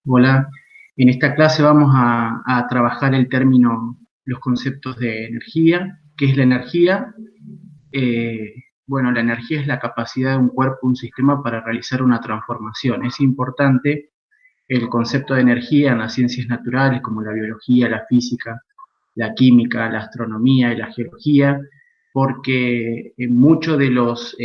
Hola, en esta clase vamos a trabajar el término, los conceptos de energía. ¿Qué es la energía? Eh, bueno, la energía es la capacidad de un cuerpo, un sistema para realizar una transformación. Es importante el concepto de energía en las ciencias naturales como la biología, la física, la química, la astronomía y la geología, porque muchos de los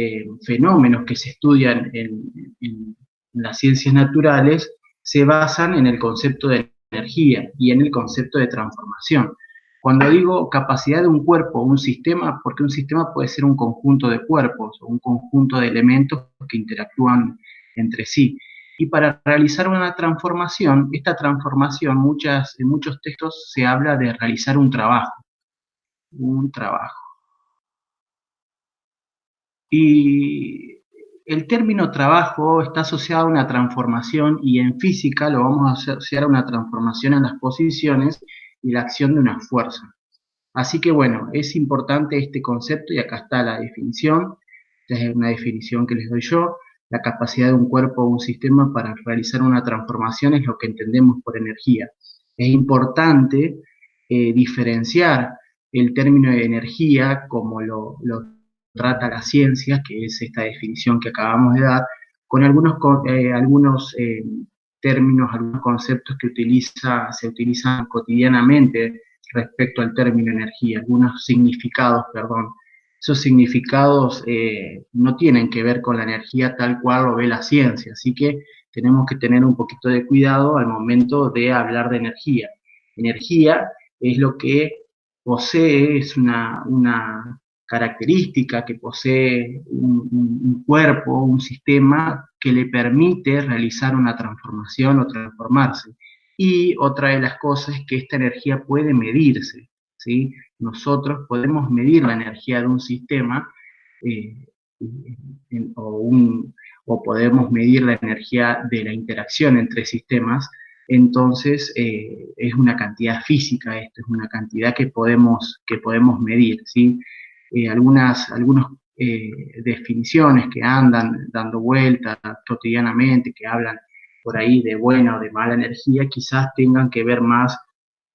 fenómenos que se estudian en las ciencias naturales se basan en el concepto de energía y en el concepto de transformación. Cuando digo capacidad de un cuerpo o un sistema, porque un sistema puede ser un conjunto de cuerpos o un conjunto de elementos que interactúan entre sí. Y para realizar una transformación, esta transformación, en muchos textos se habla de realizar un trabajo, un trabajo. Y el término trabajo está asociado a una transformación y en física lo vamos a asociar a una transformación en las posiciones y la acción de una fuerza. Así que bueno, es importante este concepto y acá está la definición. Esta es una definición que les doy yo. La capacidad de un cuerpo o un sistema para realizar una transformación es lo que entendemos por energía. Es importante diferenciar el término de energía como lo trata la ciencia, que es esta definición que acabamos de dar, con algunos términos, algunos conceptos que se utilizan cotidianamente respecto al término energía, algunos significados, perdón. Esos significados no tienen que ver con la energía tal cual lo ve la ciencia, así que tenemos que tener un poquito de cuidado al momento de hablar de energía. Energía es lo que posee, es una característica que posee un cuerpo, un sistema que le permite realizar una transformación o transformarse. Y otra de las cosas es que esta energía puede medirse, ¿sí? Nosotros podemos medir la energía de un sistema eh, en- o, un- o podemos medir la energía de la interacción entre sistemas. Entonces, es una cantidad física esto, es una cantidad que podemos medir, ¿sí? Algunas definiciones que andan dando vueltas cotidianamente, que hablan por ahí de buena o de mala energía, quizás tengan que ver más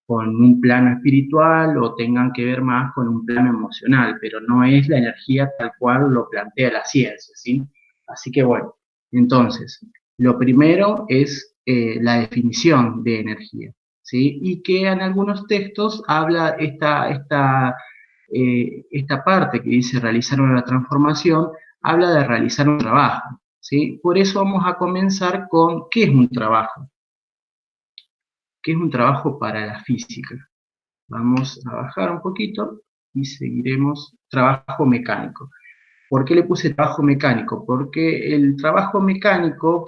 con un plano espiritual o tengan que ver más con un plano emocional, pero no es la energía tal cual lo plantea la ciencia, ¿sí? Así que bueno, entonces, lo primero es la definición de energía, ¿sí? Y que en algunos textos habla esta parte que dice realizar una transformación, habla de realizar un trabajo, ¿sí? Por eso vamos a comenzar con ¿qué es un trabajo? ¿Qué es un trabajo para la física? Vamos a bajar un poquito y seguiremos trabajo mecánico. ¿Por qué le puse trabajo mecánico? Porque el trabajo mecánico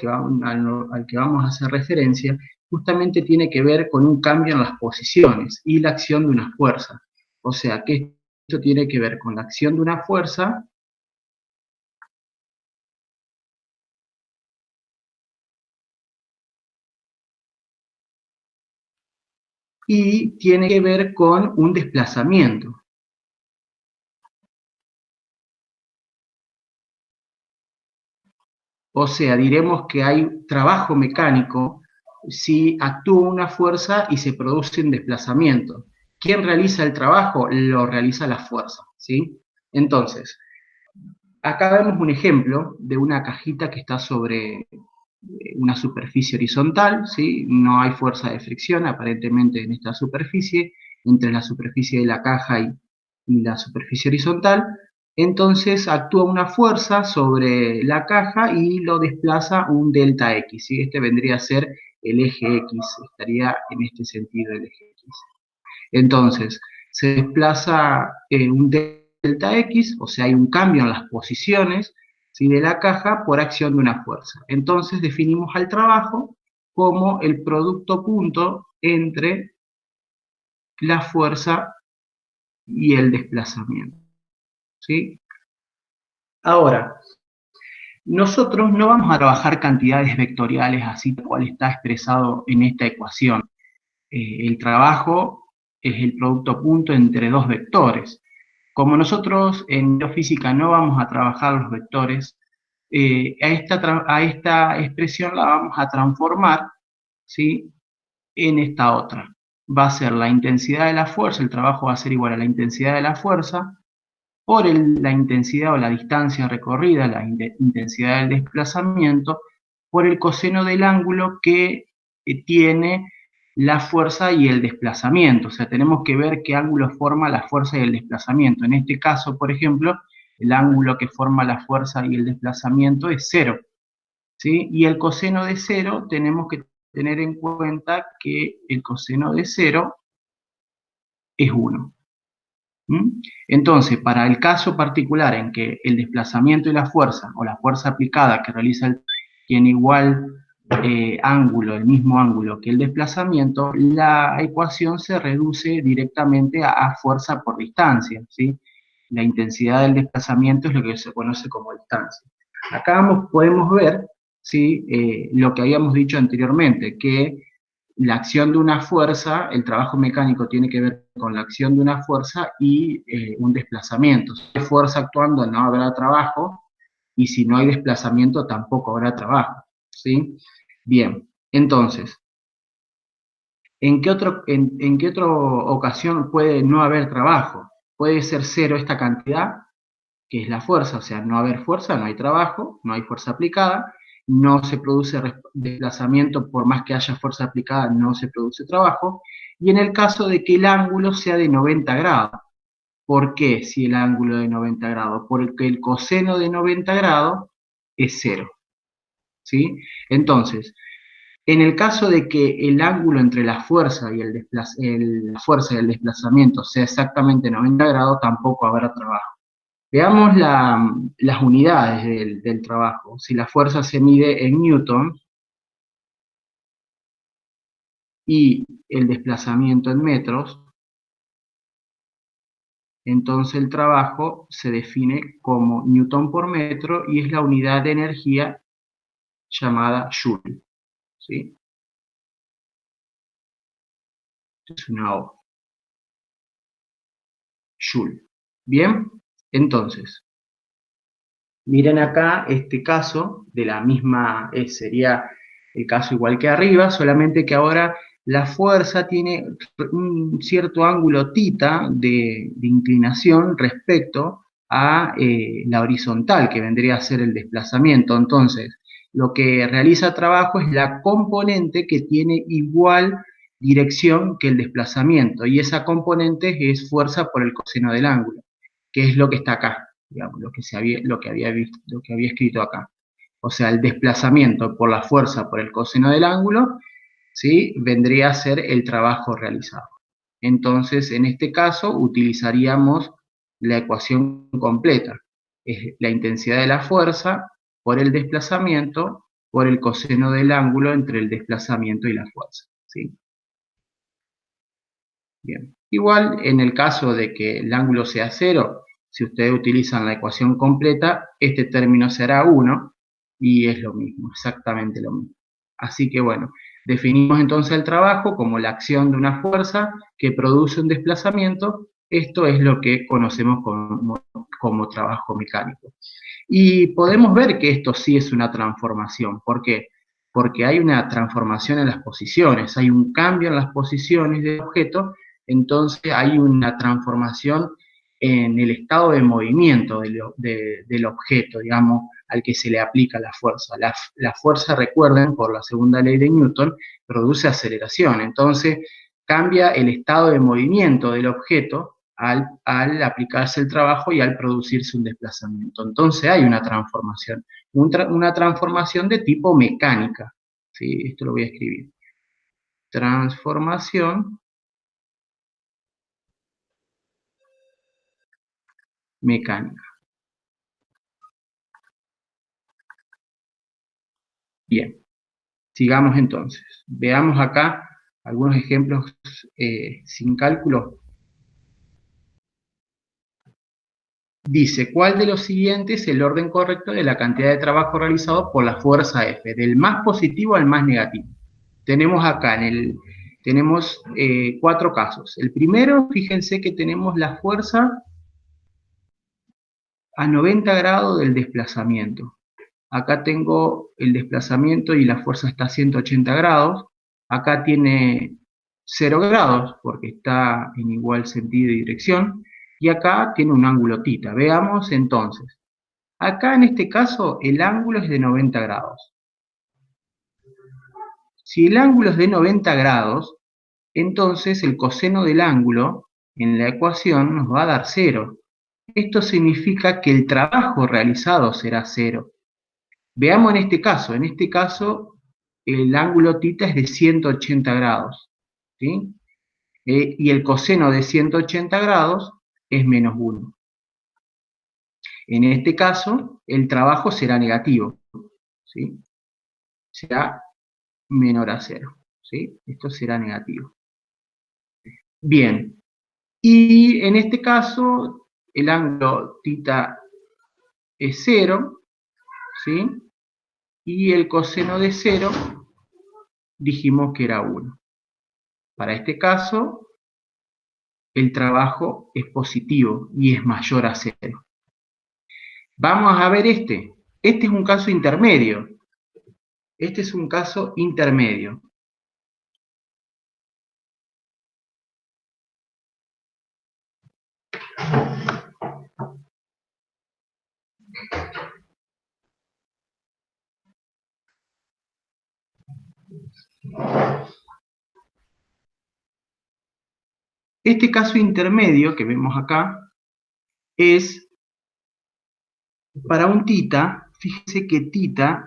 al que vamos a hacer referencia justamente tiene que ver con un cambio en las posiciones y la acción de una fuerza. O sea que esto tiene que ver con la acción de una fuerza y tiene que ver con un desplazamiento. O sea, diremos que hay trabajo mecánico si actúa una fuerza y se produce un desplazamiento. ¿Quién realiza el trabajo? Lo realiza la fuerza, ¿sí? Entonces, acá vemos un ejemplo de una cajita que está sobre una superficie horizontal, ¿sí? No hay fuerza de fricción aparentemente en esta superficie, entre la superficie de la caja y la superficie horizontal. Entonces actúa una fuerza sobre la caja y lo desplaza un delta X, ¿sí? Este vendría a ser el eje X, estaría en este sentido el eje X. Entonces, se desplaza un delta X, o sea, hay un cambio en las posiciones, ¿sí?, de la caja por acción de una fuerza. Entonces, definimos al trabajo como el producto punto entre la fuerza y el desplazamiento, ¿sí? Ahora, nosotros no vamos a trabajar cantidades vectoriales así tal cual está expresado en esta ecuación. El trabajo es el producto punto entre dos vectores. Como nosotros en biofísica no vamos a trabajar los vectores, a esta expresión la vamos a transformar ¿sí? En esta otra. Va a ser la intensidad de la fuerza, el trabajo va a ser igual a la intensidad de la fuerza por la intensidad o la distancia recorrida, la intensidad del desplazamiento, por el coseno del ángulo que tiene la fuerza y el desplazamiento. O sea, tenemos que ver qué ángulo forma la fuerza y el desplazamiento. En este caso, por ejemplo, el ángulo que forma la fuerza y el desplazamiento es 0. ¿Sí? Y el coseno de 0 tenemos que tener en cuenta que el coseno de 0 es 1. ¿Mm? Entonces, para el caso particular en que el desplazamiento y la fuerza, o la fuerza aplicada que realiza tiene igual ángulo, el mismo ángulo que el desplazamiento, la ecuación se reduce directamente a fuerza por distancia, ¿sí? La intensidad del desplazamiento es lo que se conoce como distancia. Acá podemos ver, ¿sí? Lo que habíamos dicho anteriormente, que la acción de una fuerza, el trabajo mecánico tiene que ver con la acción de una fuerza y un desplazamiento. Si hay fuerza actuando, no habrá trabajo, y si no hay desplazamiento, tampoco habrá trabajo, ¿sí? Bien, entonces, ¿en qué otra ocasión puede no haber trabajo? Puede ser 0 esta cantidad, que es la fuerza, o sea, no haber fuerza, no hay trabajo, no hay fuerza aplicada, no se produce desplazamiento, por más que haya fuerza aplicada, no se produce trabajo, y en el caso de que el ángulo sea de 90 grados. ¿Por qué si el ángulo de 90 grados? Porque el coseno de 90 grados es 0, ¿sí? Entonces, en el caso de que el ángulo entre la fuerza y la fuerza y el desplazamiento sea exactamente 90 grados, tampoco habrá trabajo. Veamos las unidades del trabajo. Si la fuerza se mide en newton y el desplazamiento en metros, entonces el trabajo se define como newton por metro y es la unidad de energía llamada joule, ¿sí? Es una O, joule. Bien, entonces, miren acá este caso de la misma, sería el caso igual que arriba, solamente que ahora la fuerza tiene un cierto ángulo θ de inclinación respecto a la horizontal, que vendría a ser el desplazamiento. Entonces, lo que realiza trabajo es la componente que tiene igual dirección que el desplazamiento, y esa componente es fuerza por el coseno del ángulo, que es lo que está acá, digamos, lo que había escrito acá. O sea, el desplazamiento por la fuerza por el coseno del ángulo, ¿sí? Vendría a ser el trabajo realizado. Entonces, en este caso, utilizaríamos la ecuación completa. Es la intensidad de la fuerza por el desplazamiento por el coseno del ángulo entre el desplazamiento y la fuerza, ¿sí? Bien. Igual, en el caso de que el ángulo sea 0, si ustedes utilizan la ecuación completa, este término será 1 y es lo mismo, exactamente lo mismo. Así que bueno, definimos entonces el trabajo como la acción de una fuerza que produce un desplazamiento. Esto es lo que conocemos como trabajo mecánico. Y podemos ver que esto sí es una transformación. ¿Por qué? Porque hay una transformación en las posiciones, hay un cambio en las posiciones del objeto, entonces hay una transformación en el estado de movimiento del objeto, digamos, al que se le aplica la fuerza. La fuerza, recuerden, por la segunda ley de Newton, produce aceleración, entonces cambia el estado de movimiento del objeto al aplicarse el trabajo y al producirse un desplazamiento. Entonces hay una transformación, una transformación de tipo mecánica. ¿Sí? Esto lo voy a escribir. Transformación mecánica. Bien, sigamos entonces. Veamos acá algunos ejemplos sin cálculo. Dice, ¿cuál de los siguientes es el orden correcto de la cantidad de trabajo realizado por la fuerza F? Del más positivo al más negativo. Tenemos acá tenemos 4 casos. El primero, fíjense que tenemos la fuerza a 90 grados del desplazamiento. Acá tengo el desplazamiento y la fuerza está a 180 grados. Acá tiene 0 grados porque está en igual sentido y dirección. Y acá tiene un ángulo θ. Veamos entonces. Acá en este caso el ángulo es de 90 grados. Si el ángulo es de 90 grados, entonces el coseno del ángulo en la ecuación nos va a dar 0. Esto significa que el trabajo realizado será 0. Veamos en este caso el ángulo θ es de 180 grados, ¿sí? Y el coseno de 180 grados es menos 1. En este caso, el trabajo será negativo, ¿sí? Será menor a 0, ¿sí? Esto será negativo. Bien, y en este caso, el ángulo θ es 0, ¿sí? Y el coseno de 0 dijimos que era 1. Para este caso, el trabajo es positivo y es mayor a 0. Vamos a ver este. Este es un caso intermedio. Este es un caso intermedio. Este caso intermedio que vemos acá es para un θ. Fíjese que θ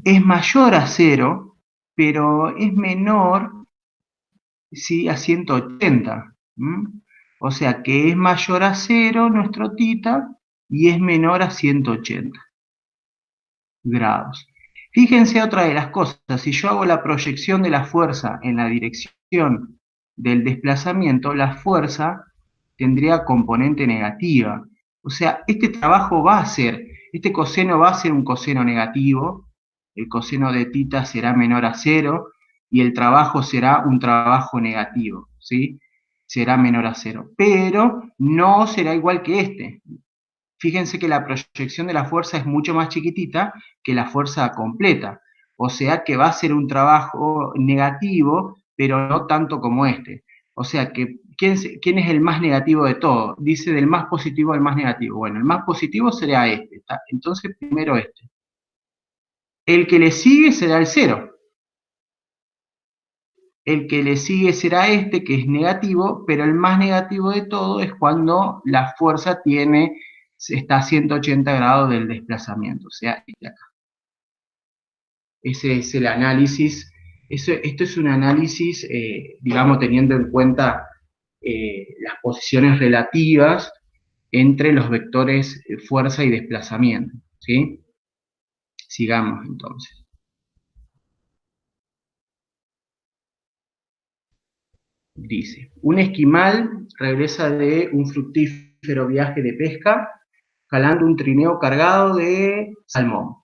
es mayor a 0, pero es menor, ¿sí?, a 180. O sea que es mayor a 0 nuestro θ y es menor a 180 grados. Fíjense otra de las cosas, si yo hago la proyección de la fuerza en la dirección del desplazamiento, la fuerza tendría componente negativa. O sea, este trabajo va a ser, este coseno va a ser un coseno negativo, el coseno de θ será menor a 0 y el trabajo será un trabajo negativo, ¿sí? Será menor a 0, pero no será igual que este. Fíjense que la proyección de la fuerza es mucho más chiquitita que la fuerza completa. O sea que va a ser un trabajo negativo, pero no tanto como este. O sea que, ¿quién es el más negativo de todo? Dice del más positivo al más negativo. Bueno, el más positivo será este. ¿Está? Entonces primero este. El que le sigue será el 0. El que le sigue será este, que es negativo, pero el más negativo de todo es cuando la fuerza está a 180 grados del desplazamiento, o sea, este acá. Ese es el análisis. Esto es un análisis, digamos, teniendo en cuenta las posiciones relativas entre los vectores fuerza y desplazamiento, ¿sí? Sigamos entonces. Dice, un esquimal regresa de un fructífero viaje de pesca jalando un trineo cargado de salmón.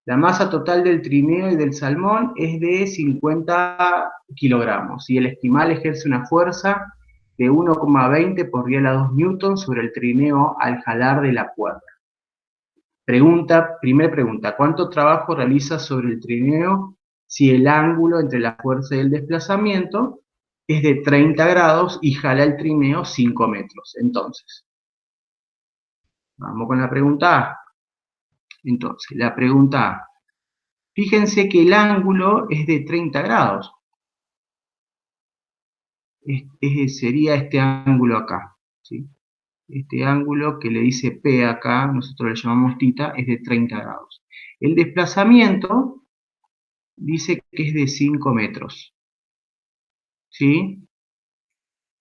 La masa total del trineo y del salmón es de 50 kilogramos y el esquimal ejerce una fuerza de 1,20 por 10 a la 2 newtons sobre el trineo al jalar de la cuerda. Primera pregunta, ¿cuánto trabajo realiza sobre el trineo si el ángulo entre la fuerza y el desplazamiento es de 30 grados y jala el trineo 5 metros? Entonces, vamos con la pregunta A. Entonces, la pregunta A. Fíjense que el ángulo es de 30 grados. Sería este ángulo acá, ¿sí? Este ángulo que le dice P acá, nosotros le llamamos θ, es de 30 grados. El desplazamiento dice que es de 5 metros. ¿Sí?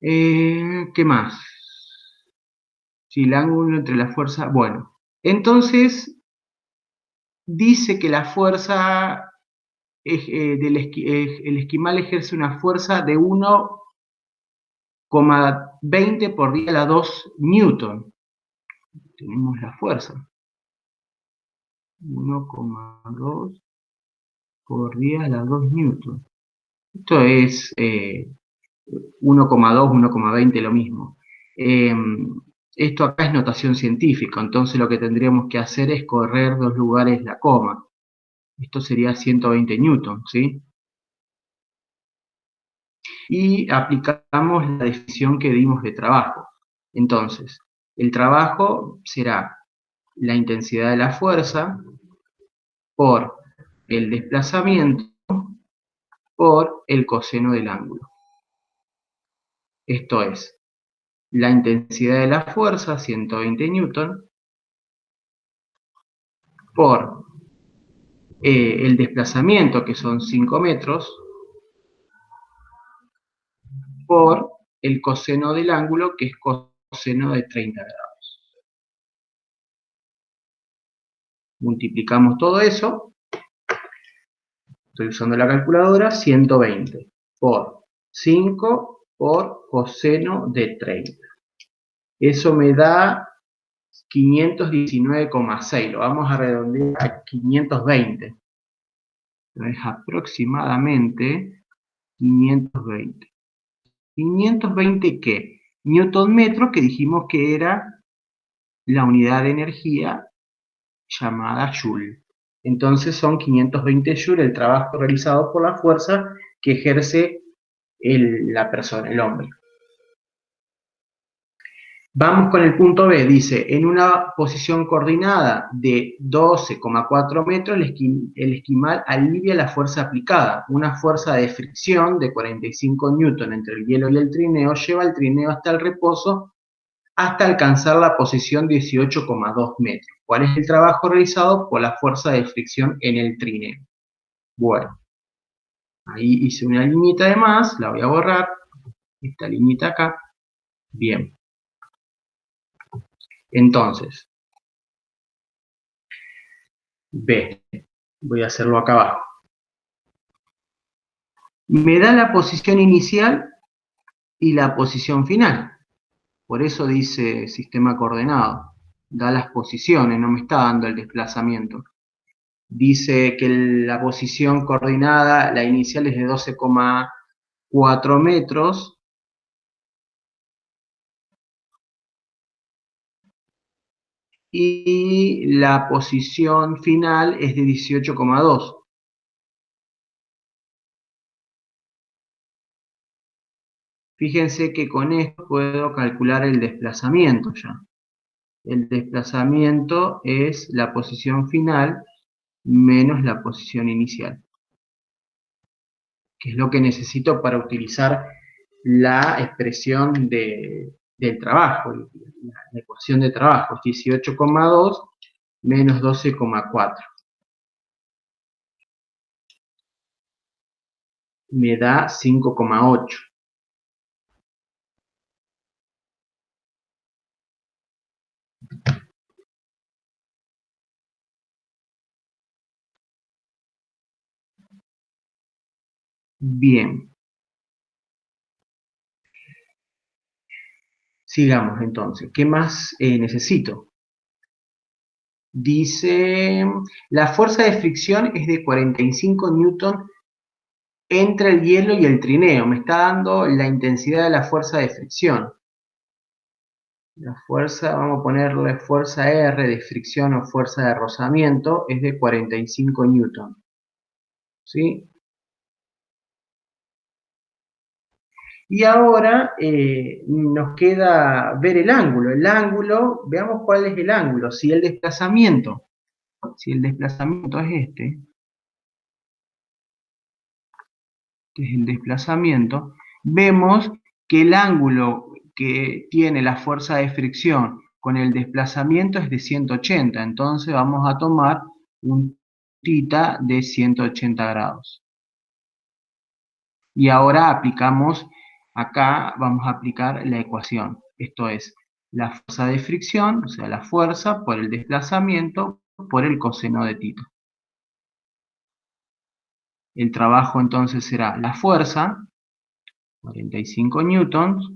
¿Qué más? Si el ángulo entre la fuerza... Bueno, entonces dice que la fuerza, el esquimal ejerce una fuerza de 1,20 por 10 a la 2 newton. Tenemos la fuerza. 1,2 por 10 a la 2 newton. Esto es 1,2, 1,20 lo mismo. Esto acá es notación científica, entonces lo que tendríamos que hacer es correr 2 lugares la coma. Esto sería 120 newton, ¿sí? y aplicamos la definición que dimos de trabajo. Entonces, el trabajo será la intensidad de la fuerza por el desplazamiento por el coseno del ángulo. Esto es, la intensidad de la fuerza, 120 newton, por el desplazamiento, que son 5 metros, por el coseno del ángulo, que es coseno de 30 grados. Multiplicamos todo eso, estoy usando la calculadora, 120 por 5 por coseno de 30. Eso me da 519,6, lo vamos a redondear a 520. Es aproximadamente 520. ¿520 qué? Newton metro, que dijimos que era la unidad de energía llamada Joule. Entonces son 520 Joule el trabajo realizado por la fuerza que ejerce la persona, el hombre. Vamos con el punto B, dice, en una posición coordinada de 12,4 metros, el esquimal alivia la fuerza aplicada. Una fuerza de fricción de 45 newton entre el hielo y el trineo lleva el trineo hasta el reposo hasta alcanzar la posición 18,2 metros. ¿Cuál es el trabajo realizado por la fuerza de fricción en el trineo? Bueno, ahí hice una liñita de más, la voy a borrar, esta liñita acá. Bien. Entonces, B, voy a hacerlo acá abajo. Me da la posición inicial y la posición final. Por eso dice sistema coordenado. Da las posiciones, no me está dando el desplazamiento. Dice que la posición coordinada, la inicial es de 12,4 metros. Y la posición final es de 18,2. Fíjense que con esto puedo calcular el desplazamiento ya. El desplazamiento es la posición final menos la posición inicial, que es lo que necesito para utilizar la expresión del trabajo, la ecuación de trabajo, 18,2 menos 12,4. Me da 5,8. Bien. Sigamos entonces. ¿Qué más necesito? Dice, la fuerza de fricción es de 45 newton entre el hielo y el trineo. Me está dando la intensidad de la fuerza de fricción. La fuerza, vamos a ponerle fuerza R de fricción o fuerza de rozamiento, es de 45 newton. ¿Sí? Y ahora nos queda ver el ángulo. El ángulo, veamos cuál es el ángulo. Si el desplazamiento es este es el desplazamiento, vemos que el ángulo que tiene la fuerza de fricción con el desplazamiento es de 180. Entonces vamos a tomar un θ de 180 grados. Y ahora aplicamos, acá vamos a aplicar la ecuación. Esto es la fuerza de fricción, o sea, la fuerza por el desplazamiento por el coseno de θ. El trabajo entonces será la fuerza, 45 newtons,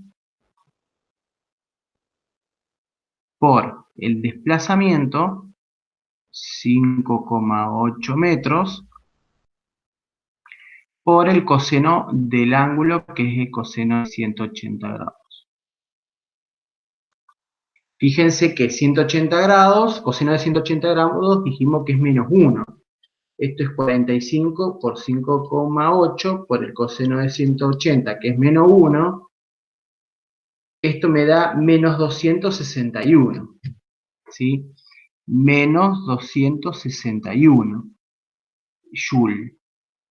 por el desplazamiento, 5,8 metros, por el coseno del ángulo, que es el coseno de 180 grados. Fíjense que 180 grados, coseno de 180 grados, dijimos que es menos 1. Esto es 45 por 5,8 por el coseno de 180, que es menos 1. Esto me da menos 261, ¿sí? Menos 261 Joule,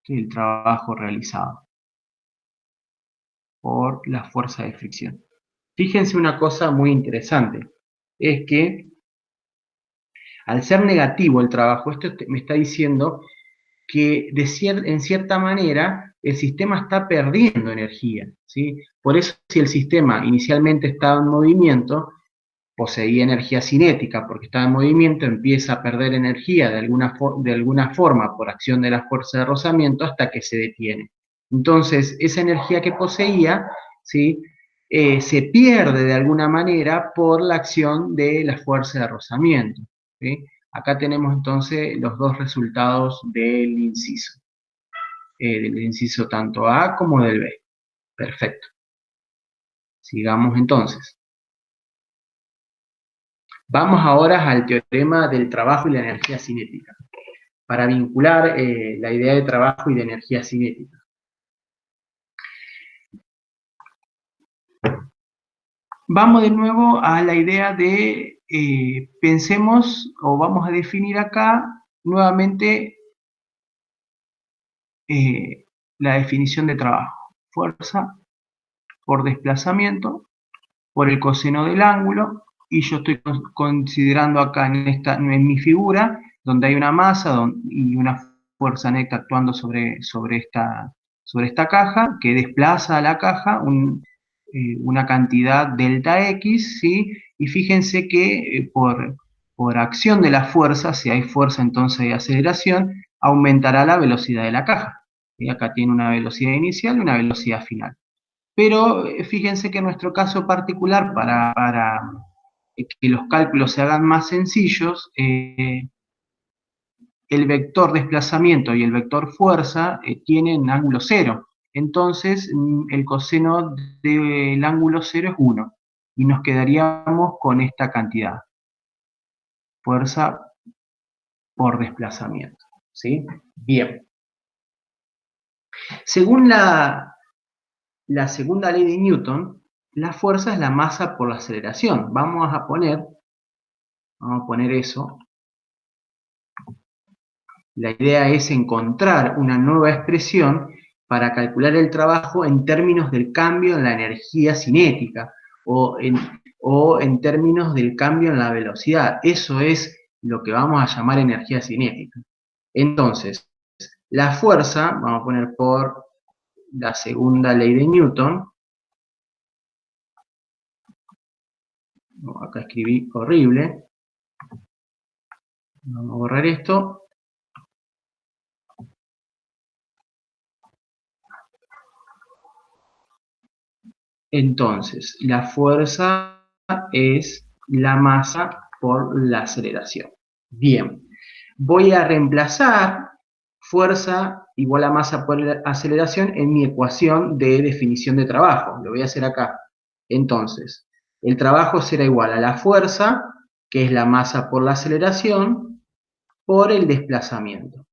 que es el trabajo realizado por la fuerza de fricción. Fíjense una cosa muy interesante, es que al ser negativo el trabajo, esto me está diciendo que en cierta manera el sistema está perdiendo energía, ¿sí? Por eso si el sistema inicialmente estaba en movimiento, poseía energía cinética, porque estaba en movimiento, empieza a perder energía de alguna forma por acción de la fuerza de rozamiento hasta que se detiene. Entonces, esa energía que poseía, ¿sí? Se pierde de alguna manera por la acción de la fuerza de rozamiento, ¿sí? Acá tenemos entonces los dos resultados del inciso tanto A como del B. Perfecto. Sigamos entonces. Vamos ahora al teorema del trabajo y la energía cinética, para vincular la idea de trabajo y de energía cinética. Vamos de nuevo a la idea de, pensemos, o vamos a definir acá nuevamente la definición de trabajo. Fuerza por desplazamiento por el coseno del ángulo, y yo estoy considerando acá en mi figura, donde hay una masa y una fuerza neta actuando sobre esta caja, que desplaza a la caja una cantidad delta X, ¿sí? Y fíjense que por acción de la fuerza, si hay fuerza entonces de aceleración, aumentará la velocidad de la caja. Y acá tiene una velocidad inicial y una velocidad final. Pero fíjense que en nuestro caso particular, para que los cálculos se hagan más sencillos, el vector desplazamiento y el vector fuerza tienen ángulo cero. Entonces, el coseno del ángulo cero es 1. Y nos quedaríamos con esta cantidad. Fuerza por desplazamiento. ¿Sí? Bien. Según la segunda ley de Newton, la fuerza es la masa por la aceleración. Vamos a poner eso. La idea es encontrar una nueva expresión para calcular el trabajo en términos del cambio en la energía cinética o en términos del cambio en la velocidad. Eso es lo que vamos a llamar energía cinética. Entonces, la fuerza, vamos a poner por la segunda ley de Newton. Acá escribí horrible. Vamos a borrar esto. Entonces, la fuerza es la masa por la aceleración. Bien, voy a reemplazar fuerza igual a masa por la aceleración en mi ecuación de definición de trabajo. Lo voy a hacer acá. Entonces, el trabajo será igual a la fuerza, que es la masa por la aceleración, por el desplazamiento.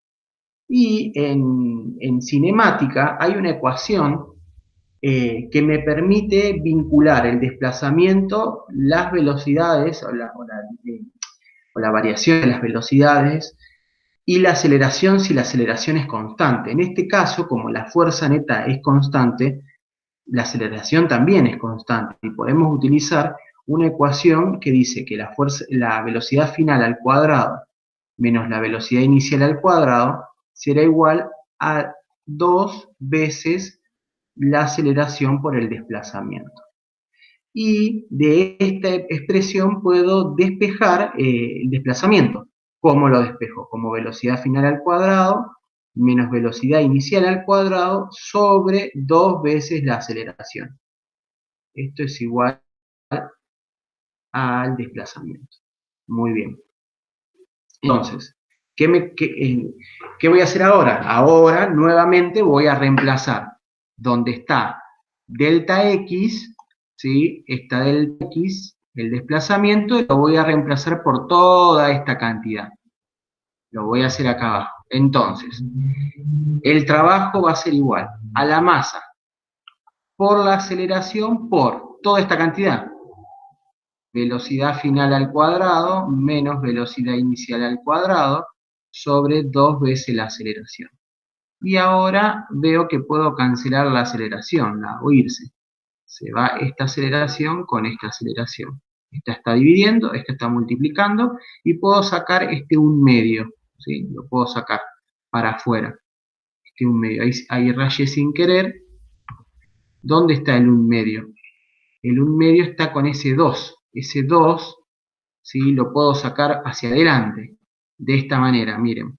Y en cinemática hay una ecuación que me permite vincular el desplazamiento, las velocidades o la variación de las velocidades y la aceleración si la aceleración es constante. En este caso, como la fuerza neta es constante, la aceleración también es constante y podemos utilizar una ecuación que dice que la velocidad final al cuadrado menos la velocidad inicial al cuadrado será igual a 2 veces la aceleración por el desplazamiento. Y de esta expresión puedo despejar el desplazamiento. ¿Cómo lo despejo? Como velocidad final al cuadrado menos velocidad inicial al cuadrado sobre 2 veces la aceleración. Esto es igual al desplazamiento. Muy bien. Entonces, ¿qué voy a hacer ahora? Ahora, nuevamente, voy a reemplazar donde está delta X, ¿sí? Está delta X, el desplazamiento, y lo voy a reemplazar por toda esta cantidad. Lo voy a hacer acá abajo. Entonces, el trabajo va a ser igual a la masa por la aceleración por toda esta cantidad. Velocidad final al cuadrado menos velocidad inicial al cuadrado sobre 2 veces la aceleración. Y ahora veo que puedo cancelar la aceleración, la hago irse. Se va esta aceleración con esta aceleración. Esta está dividiendo, esta está multiplicando y puedo sacar este 1/2, ¿sí? Lo puedo sacar para afuera. Este 1/2, ahí rayé sin querer. ¿Dónde está el 1/2? El 1/2 está con ese 2. Ese 2, ¿sí? Lo puedo sacar hacia adelante. De esta manera, miren.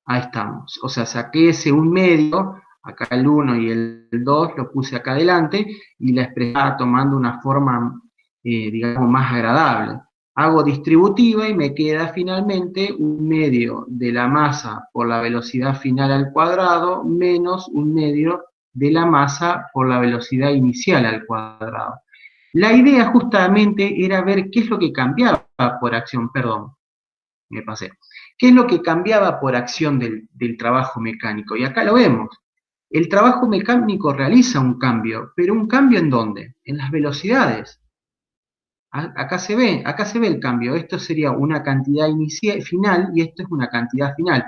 Ahí estamos. O sea, saqué ese 1/2, acá el 1 y el 2 lo puse acá adelante y la expresaba tomando una forma, digamos, más agradable. Hago distributiva y me queda finalmente 1/2 de la masa por la velocidad final al cuadrado menos 1/2 de la masa por la velocidad inicial al cuadrado. La idea justamente era ver qué es lo que cambiaba por acción, perdón, me pasé. ¿Qué es lo que cambiaba por acción del trabajo mecánico? Y acá lo vemos. El trabajo mecánico realiza un cambio, pero ¿un cambio en dónde? En las velocidades. Acá se ve el cambio. Esto sería una cantidad inicial, final y esto es una cantidad final,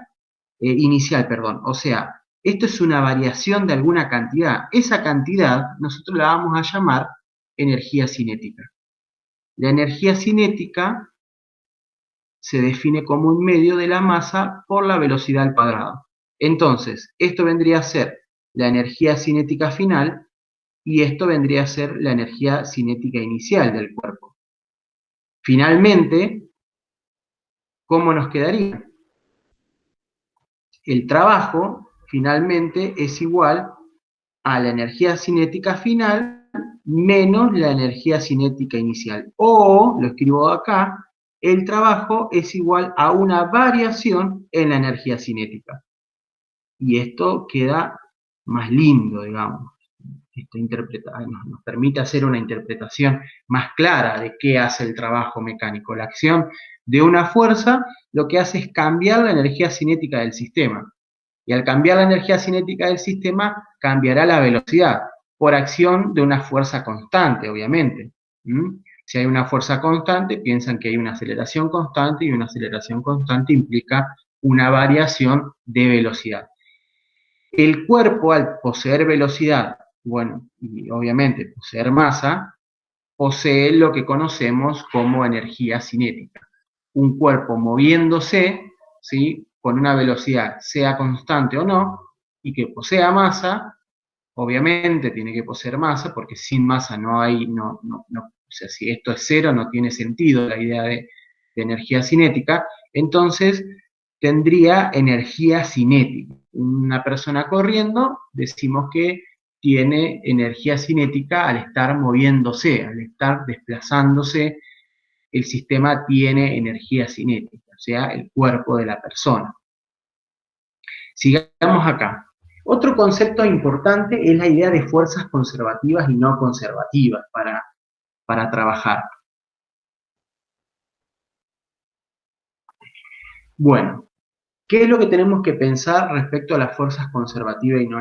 inicial, perdón. O sea, esto es una variación de alguna cantidad. Esa cantidad nosotros la vamos a llamar energía cinética. La energía cinética se define como 1/2 de la masa por la velocidad al cuadrado. Entonces, esto vendría a ser la energía cinética final y esto vendría a ser la energía cinética inicial del cuerpo. Finalmente, ¿cómo nos quedaría? El trabajo finalmente es igual a la energía cinética final menos la energía cinética inicial. O, lo escribo acá, el trabajo es igual a una variación en la energía cinética. Y esto queda más lindo, digamos. Nos permite hacer una interpretación más clara de qué hace el trabajo mecánico. La acción de una fuerza lo que hace es cambiar la energía cinética del sistema. Y al cambiar la energía cinética del sistema, cambiará la velocidad por acción de una fuerza constante, obviamente. Si hay una fuerza constante, piensan que hay una aceleración constante y una aceleración constante implica una variación de velocidad. El cuerpo, al poseer velocidad, bueno, y obviamente poseer masa, posee lo que conocemos como energía cinética. Un cuerpo moviéndose, ¿sí?, con una velocidad, sea constante o no, y que posea masa, obviamente tiene que poseer masa, porque sin masa no hay, o sea, si esto es cero, no tiene sentido la idea de energía cinética, entonces tendría energía cinética. Una persona corriendo, decimos que tiene energía cinética al estar moviéndose, al estar desplazándose, el sistema tiene energía cinética, o sea, el cuerpo de la persona. Sigamos acá. Otro concepto importante es la idea de fuerzas conservativas y no conservativas para trabajar. Bueno, ¿qué es lo que tenemos que pensar respecto a las fuerzas conservativas y no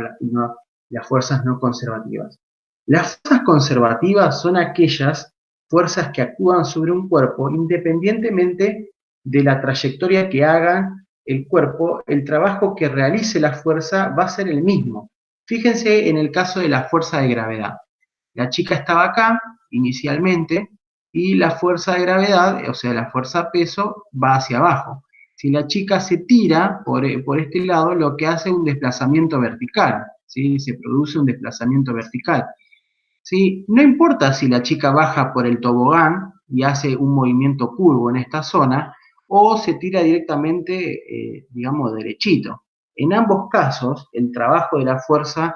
las fuerzas no conservativas? Las fuerzas conservativas son aquellas fuerzas que actúan sobre un cuerpo independientemente de la trayectoria que haga el cuerpo, el trabajo que realice la fuerza va a ser el mismo. Fíjense en el caso de la fuerza de gravedad. La chica estaba acá inicialmente y la fuerza de gravedad, o sea, la fuerza peso, va hacia abajo. Si la chica se tira por este lado, lo que hace es un desplazamiento vertical, ¿sí? Se produce un desplazamiento vertical. ¿Sí? No importa si la chica baja por el tobogán y hace un movimiento curvo en esta zona, o se tira directamente, digamos, derechito. En ambos casos, el trabajo de la fuerza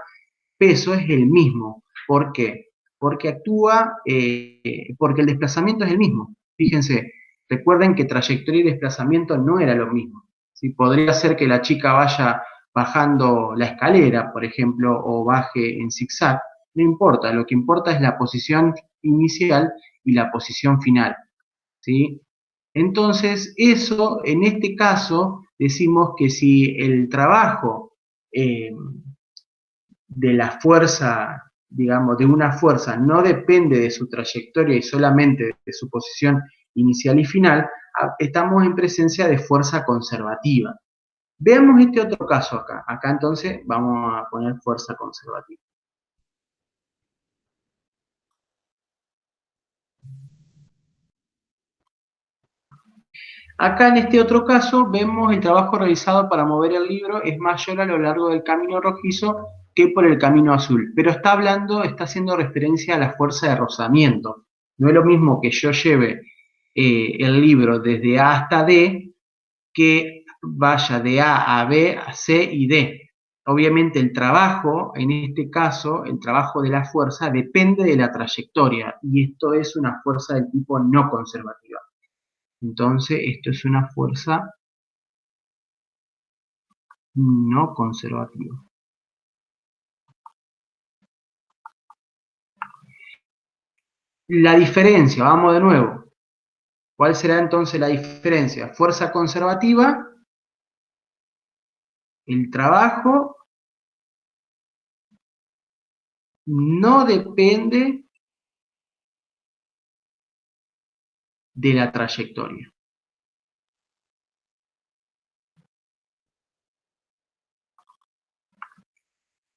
peso es el mismo. ¿Por qué? Porque porque el desplazamiento es el mismo. Fíjense, recuerden que trayectoria y desplazamiento no era lo mismo. ¿Sí? Podría ser que la chica vaya bajando la escalera, por ejemplo, o baje en zigzag, no importa, lo que importa es la posición inicial y la posición final, ¿sí? Entonces, eso, en este caso, decimos que si el trabajo eh, de la fuerza, digamos, de una fuerza no depende de su trayectoria y solamente de su posición inicial y final, estamos en presencia de fuerza conservativa. Veamos este otro caso acá. Acá entonces vamos a poner fuerza conservativa. Acá en este otro caso vemos el trabajo realizado para mover el libro es mayor a lo largo del camino rojizo que por el camino azul, pero está hablando, está haciendo referencia a la fuerza de rozamiento. No es lo mismo que yo lleve el libro desde A hasta D que vaya de A a B, a C y D. Obviamente el trabajo, en este caso, el trabajo de la fuerza depende de la trayectoria y esto es una fuerza del tipo no conservativa. Entonces, esto es una fuerza no conservativa. La diferencia, vamos de nuevo. ¿Cuál será entonces la diferencia? Fuerza conservativa, el trabajo no depende de la trayectoria.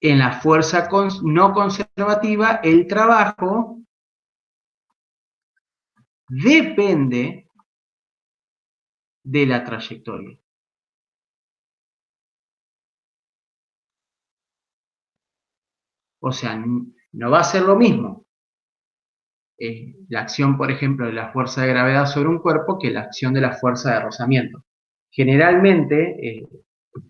En la fuerza no conservativa, el trabajo depende de la trayectoria. O sea, no va a ser lo mismo la acción, por ejemplo, de la fuerza de gravedad sobre un cuerpo que la acción de la fuerza de rozamiento. Generalmente,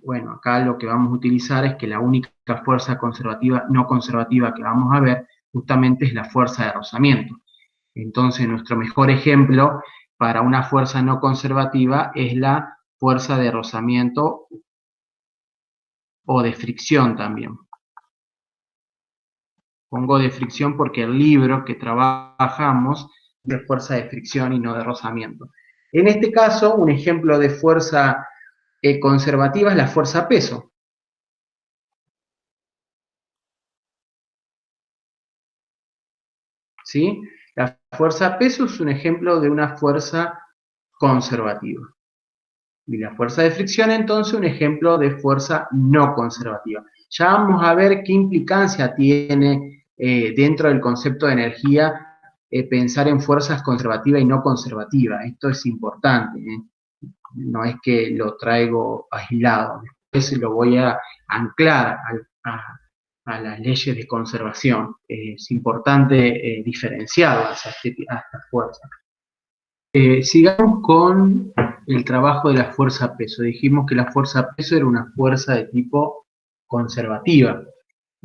bueno, acá lo que vamos a utilizar es que la única fuerza conservativa, no conservativa que vamos a ver justamente es la fuerza de rozamiento. Entonces, nuestro mejor ejemplo para una fuerza no conservativa es la fuerza de rozamiento o de fricción también. Pongo de fricción porque el libro que trabajamos es de fuerza de fricción y no de rozamiento. En este caso, un ejemplo de fuerza conservativa es la fuerza peso. ¿Sí? La fuerza peso es un ejemplo de una fuerza conservativa. Y la fuerza de fricción, entonces, un ejemplo de fuerza no conservativa. Ya vamos a ver qué implicancia tiene dentro del concepto de energía pensar en fuerzas conservativa y no conservativa. Esto es importante, no es que lo traigo aislado. Después lo voy a anclar a las leyes de conservación. Es importante diferenciarlas a esta fuerza. Sigamos con el trabajo de la fuerza peso. Dijimos que la fuerza peso era una fuerza de tipo conservativa.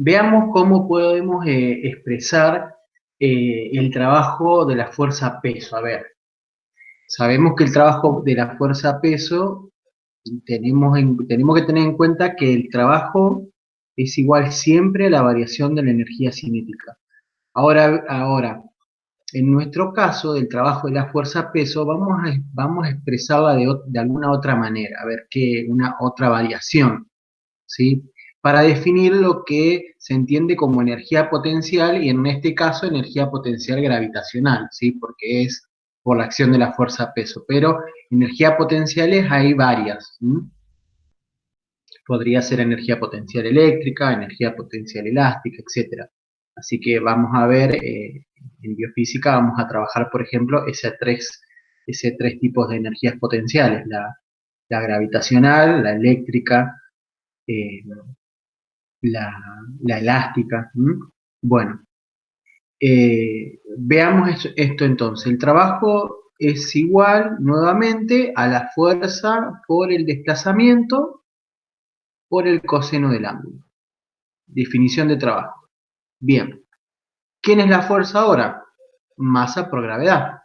Veamos cómo podemos expresar el trabajo de la fuerza peso. A ver, sabemos que el trabajo de la fuerza peso, tenemos que tener en cuenta que el trabajo es igual siempre a la variación de la energía cinética. Ahora, en nuestro caso, del trabajo de la fuerza peso, vamos a expresarla de alguna otra manera, a ver qué, una otra variación, ¿sí? Para definir lo que se entiende como energía potencial y en este caso energía potencial gravitacional, ¿sí? Porque es por la acción de la fuerza peso, pero energía potenciales hay varias, ¿sí? Podría ser energía potencial eléctrica, energía potencial elástica, etcétera. Así que vamos a ver, en biofísica vamos a trabajar, por ejemplo, ese tres tipos de energías potenciales, la gravitacional, la eléctrica, eh, la elástica. Bueno, veamos esto entonces. El trabajo es igual, nuevamente, a la fuerza por el desplazamiento por el coseno del ángulo. Definición de trabajo. Bien. ¿Quién es la fuerza ahora? Masa por gravedad,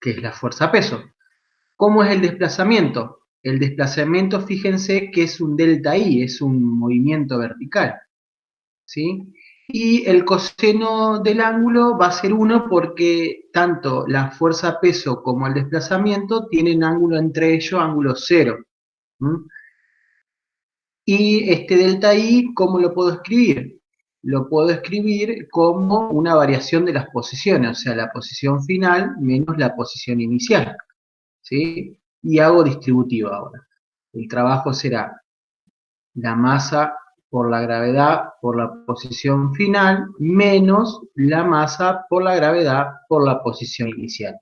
que es la fuerza peso. ¿Cómo es el desplazamiento? El desplazamiento, fíjense que es un delta I, es un movimiento vertical, ¿sí? Y el coseno del ángulo va a ser 1 porque tanto la fuerza peso como el desplazamiento tienen ángulo entre ellos, ángulo 0. Y este delta I, ¿cómo lo puedo escribir? Lo puedo escribir como una variación de las posiciones, o sea, la posición final menos la posición inicial, ¿sí? Y hago distributivo ahora. El trabajo será la masa por la gravedad por la posición final menos la masa por la gravedad por la posición inicial.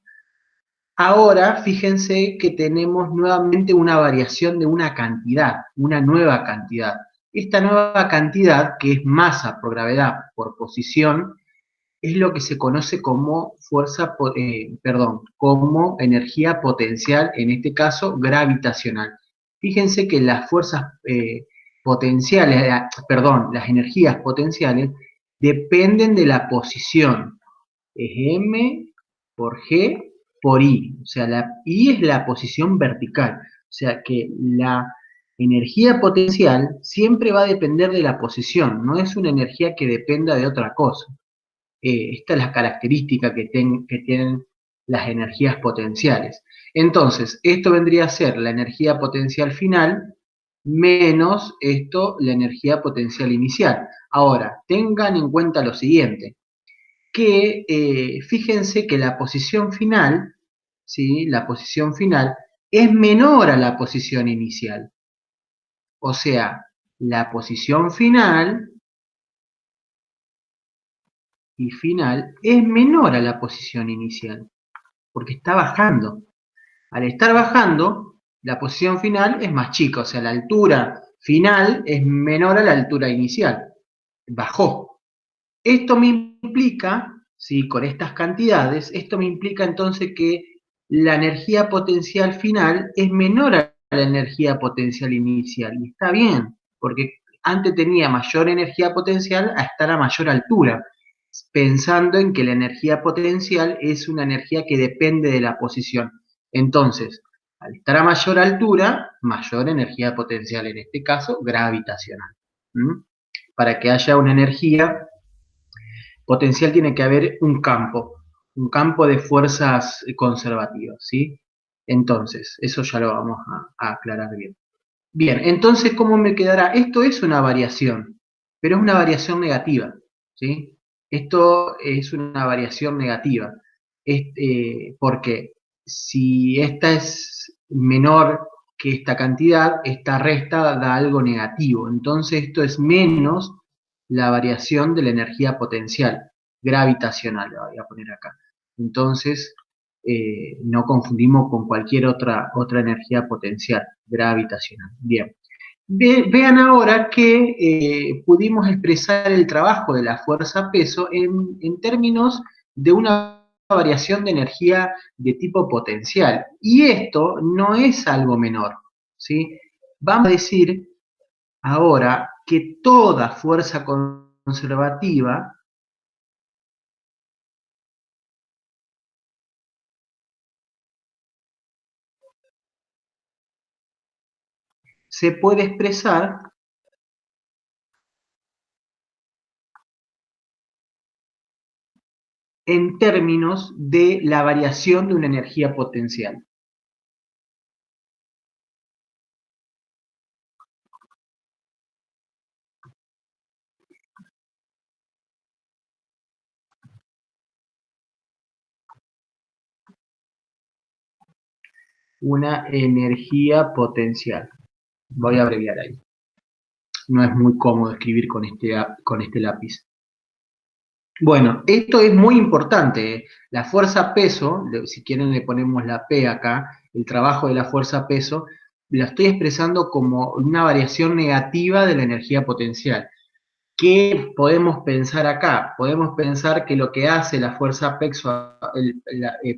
Ahora, fíjense que tenemos nuevamente una variación de una cantidad, una nueva cantidad. Esta nueva cantidad, que es masa por gravedad por posición, es lo que se conoce como como energía potencial, en este caso gravitacional. Fíjense que las fuerzas potenciales, las energías potenciales dependen de la posición. Es M por G por I. O sea, la I es la posición vertical. O sea que la energía potencial siempre va a depender de la posición, no es una energía que dependa de otra cosa. Esta es la característica que tienen las energías potenciales. Entonces, esto vendría a ser la energía potencial final menos esto, la energía potencial inicial. Ahora, tengan en cuenta lo siguiente, que fíjense que la posición final, ¿sí? La posición final es menor a la posición inicial. O sea, la posición final y final es menor a la posición inicial, porque está bajando. Al estar bajando, la posición final es más chica, o sea, la altura final es menor a la altura inicial. Bajó. Esto me implica, ¿sí? Con estas cantidades, esto me implica entonces que la energía potencial final es menor a la energía potencial inicial. Y está bien, porque antes tenía mayor energía potencial a estar a mayor altura, pensando en que la energía potencial es una energía que depende de la posición. Entonces, al estar a mayor altura, mayor energía potencial, en este caso, gravitacional. ¿Mm? Para que haya una energía potencial tiene que haber un campo de fuerzas conservativas, ¿sí? Entonces, eso ya lo vamos a aclarar bien. Bien, entonces, ¿cómo me quedará? Esto es una variación, pero es una variación negativa, ¿sí? Esto es una variación negativa, porque si esta es menor que esta cantidad, esta resta da algo negativo. Entonces, esto es menos la variación de la energía potencial, gravitacional, la voy a poner acá. Entonces, no confundimos con cualquier otra energía potencial, gravitacional. Bien. Vean ahora que pudimos expresar el trabajo de la fuerza-peso en términos de una variación de energía de tipo potencial. Y esto no es algo menor, ¿sí? Vamos a decir ahora que toda fuerza conservativa se puede expresar en términos de la variación de una energía potencial. Una energía potencial. Voy a abreviar ahí. No es muy cómodo escribir con este lápiz. Bueno, esto es muy importante. La fuerza-peso, si quieren le ponemos la P acá, el trabajo de la fuerza-peso, la estoy expresando como una variación negativa de la energía potencial. ¿Qué podemos pensar acá? Podemos pensar que lo que hace la fuerza peso,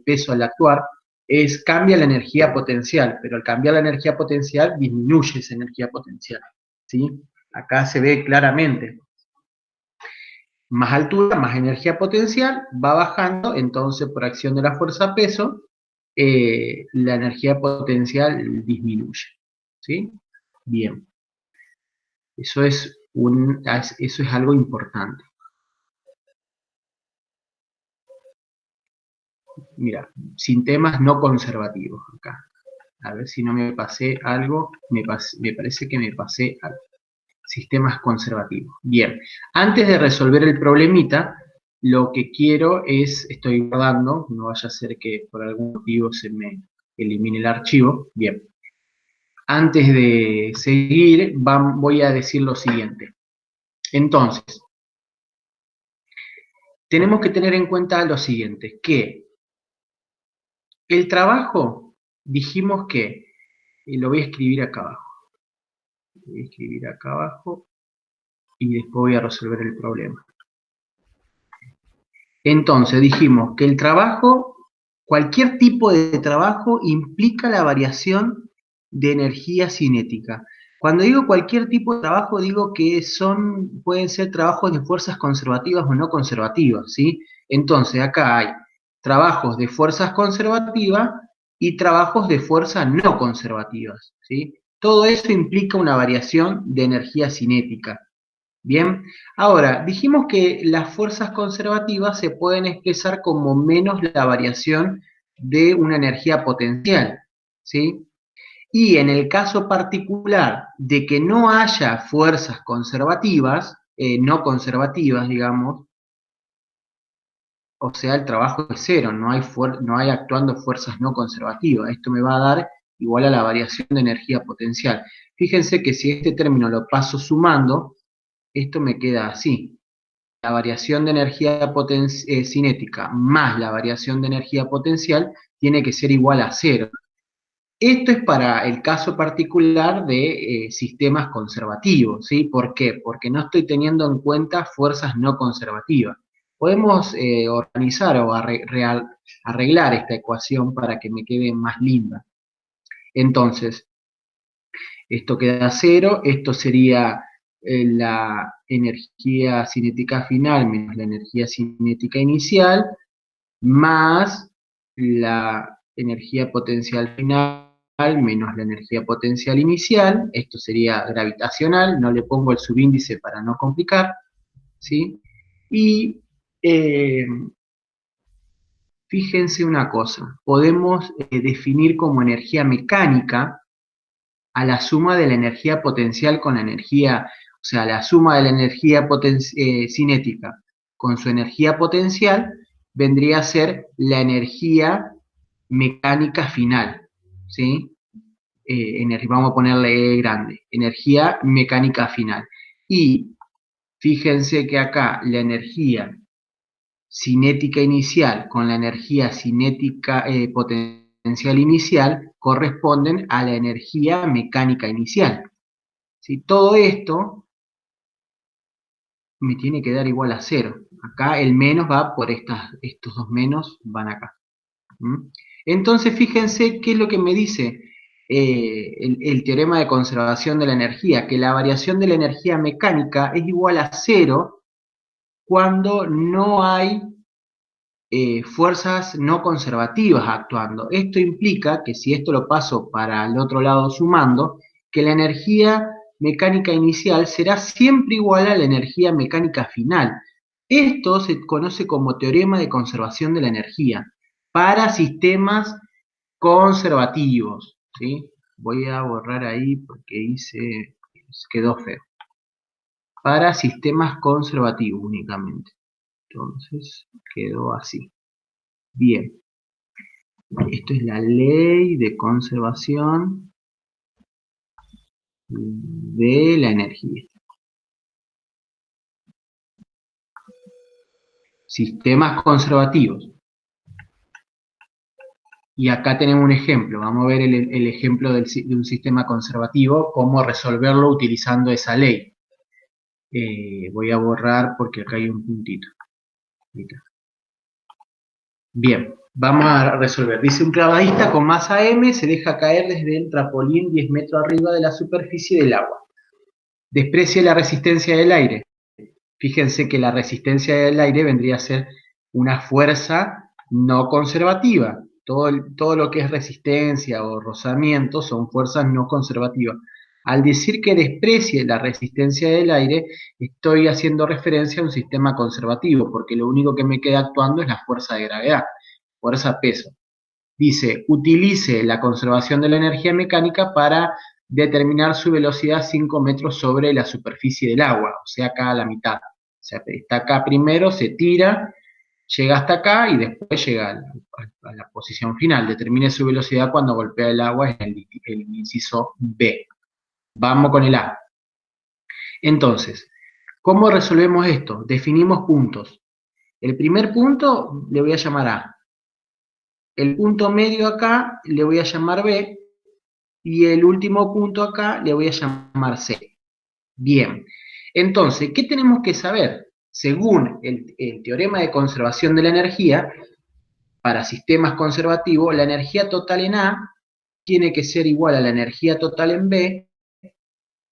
peso al actuar es cambia la energía potencial, pero al cambiar la energía potencial disminuye esa energía potencial, ¿sí? Acá se ve claramente. Más altura, más energía potencial, va bajando, entonces por acción de la fuerza peso, la energía potencial disminuye. ¿sí? Bien, eso es algo importante. Mira, sistemas no conservativos acá. A ver si no me pasé algo, me parece que me pasé algo. Sistemas conservativos. Bien, antes de resolver el problemita, lo que quiero es, estoy guardando, no vaya a ser que por algún motivo se me elimine el archivo. Bien, antes de seguir, voy a decir lo siguiente. Entonces, tenemos que tener en cuenta lo siguiente, que el trabajo, dijimos que, y lo voy a escribir acá abajo, voy a escribir acá abajo y después voy a resolver el problema. Entonces dijimos que el trabajo, cualquier tipo de trabajo implica la variación de energía cinética. Cuando digo cualquier tipo de trabajo, digo que pueden ser trabajos de fuerzas conservativas o no conservativas, ¿sí? Entonces acá hay trabajos de fuerzas conservativas y trabajos de fuerzas no conservativas, ¿sí? Todo eso implica una variación de energía cinética. Bien, ahora dijimos que las fuerzas conservativas se pueden expresar como menos la variación de una energía potencial, ¿sí? Y en el caso particular de que no haya fuerzas conservativas, no conservativas, digamos, o sea, el trabajo es cero, no hay actuando fuerzas no conservativas. Esto me va a dar igual a la variación de energía potencial. Fíjense que si este término lo paso sumando, esto me queda así. La variación de energía cinética más la variación de energía potencial tiene que ser igual a cero. Esto es para el caso particular de sistemas conservativos, ¿sí? ¿Por qué? Porque no estoy teniendo en cuenta fuerzas no conservativas. Podemos organizar o arreglar esta ecuación para que me quede más linda. Entonces, esto queda cero, esto sería la energía cinética final menos la energía cinética inicial, más la energía potencial final menos la energía potencial inicial, esto sería gravitacional, no le pongo el subíndice para no complicar, ¿sí? Y fíjense una cosa, podemos definir como energía mecánica a la suma de la energía potencial con la energía, o sea, la suma de la energía cinética con su energía potencial vendría a ser la energía mecánica final, ¿sí? Vamos a ponerle E grande, energía mecánica final. Y fíjense que acá la energía cinética inicial con la energía cinética potencial inicial corresponden a la energía mecánica inicial. ¿Sí? Todo esto me tiene que dar igual a cero. Acá el menos va por estos dos menos van acá. ¿Mm? Entonces fíjense qué es lo que me dice el teorema de conservación de la energía, que la variación de la energía mecánica es igual a cero cuando no hay fuerzas no conservativas actuando. Esto implica que si esto lo paso para el otro lado sumando, que la energía mecánica inicial será siempre igual a la energía mecánica final. Esto se conoce como teorema de conservación de la energía para sistemas conservativos, ¿sí? Voy a borrar ahí porque quedó feo. Para sistemas conservativos únicamente. Entonces quedó así. Bien. Esto es la ley de conservación de la energía. Sistemas conservativos. Y acá tenemos un ejemplo. Vamos a ver el ejemplo de un sistema conservativo, cómo resolverlo utilizando esa ley. Voy a borrar porque acá hay un puntito. Bien, vamos a resolver. Dice, un clavadista con masa M se deja caer desde el trampolín 10 metros arriba de la superficie del agua. Desprecia la resistencia del aire. Fíjense que la resistencia del aire vendría a ser una fuerza no conservativa. todo lo que es resistencia o rozamiento son fuerzas no conservativas. Al decir que desprecie la resistencia del aire, estoy haciendo referencia a un sistema conservativo, porque lo único que me queda actuando es la fuerza de gravedad, fuerza-peso. Dice, utilice la conservación de la energía mecánica para determinar su velocidad 5 metros sobre la superficie del agua, o sea, acá a la mitad. O sea, está acá primero, se tira, llega hasta acá y después llega a la posición final. Determine su velocidad cuando golpea el agua, es el inciso B. Vamos con el A. Entonces, ¿cómo resolvemos esto? Definimos puntos. El primer punto le voy a llamar A. El punto medio acá le voy a llamar B. Y el último punto acá le voy a llamar C. Bien. Entonces, ¿qué tenemos que saber? Según el teorema de conservación de la energía, para sistemas conservativos, la energía total en A tiene que ser igual a la energía total en B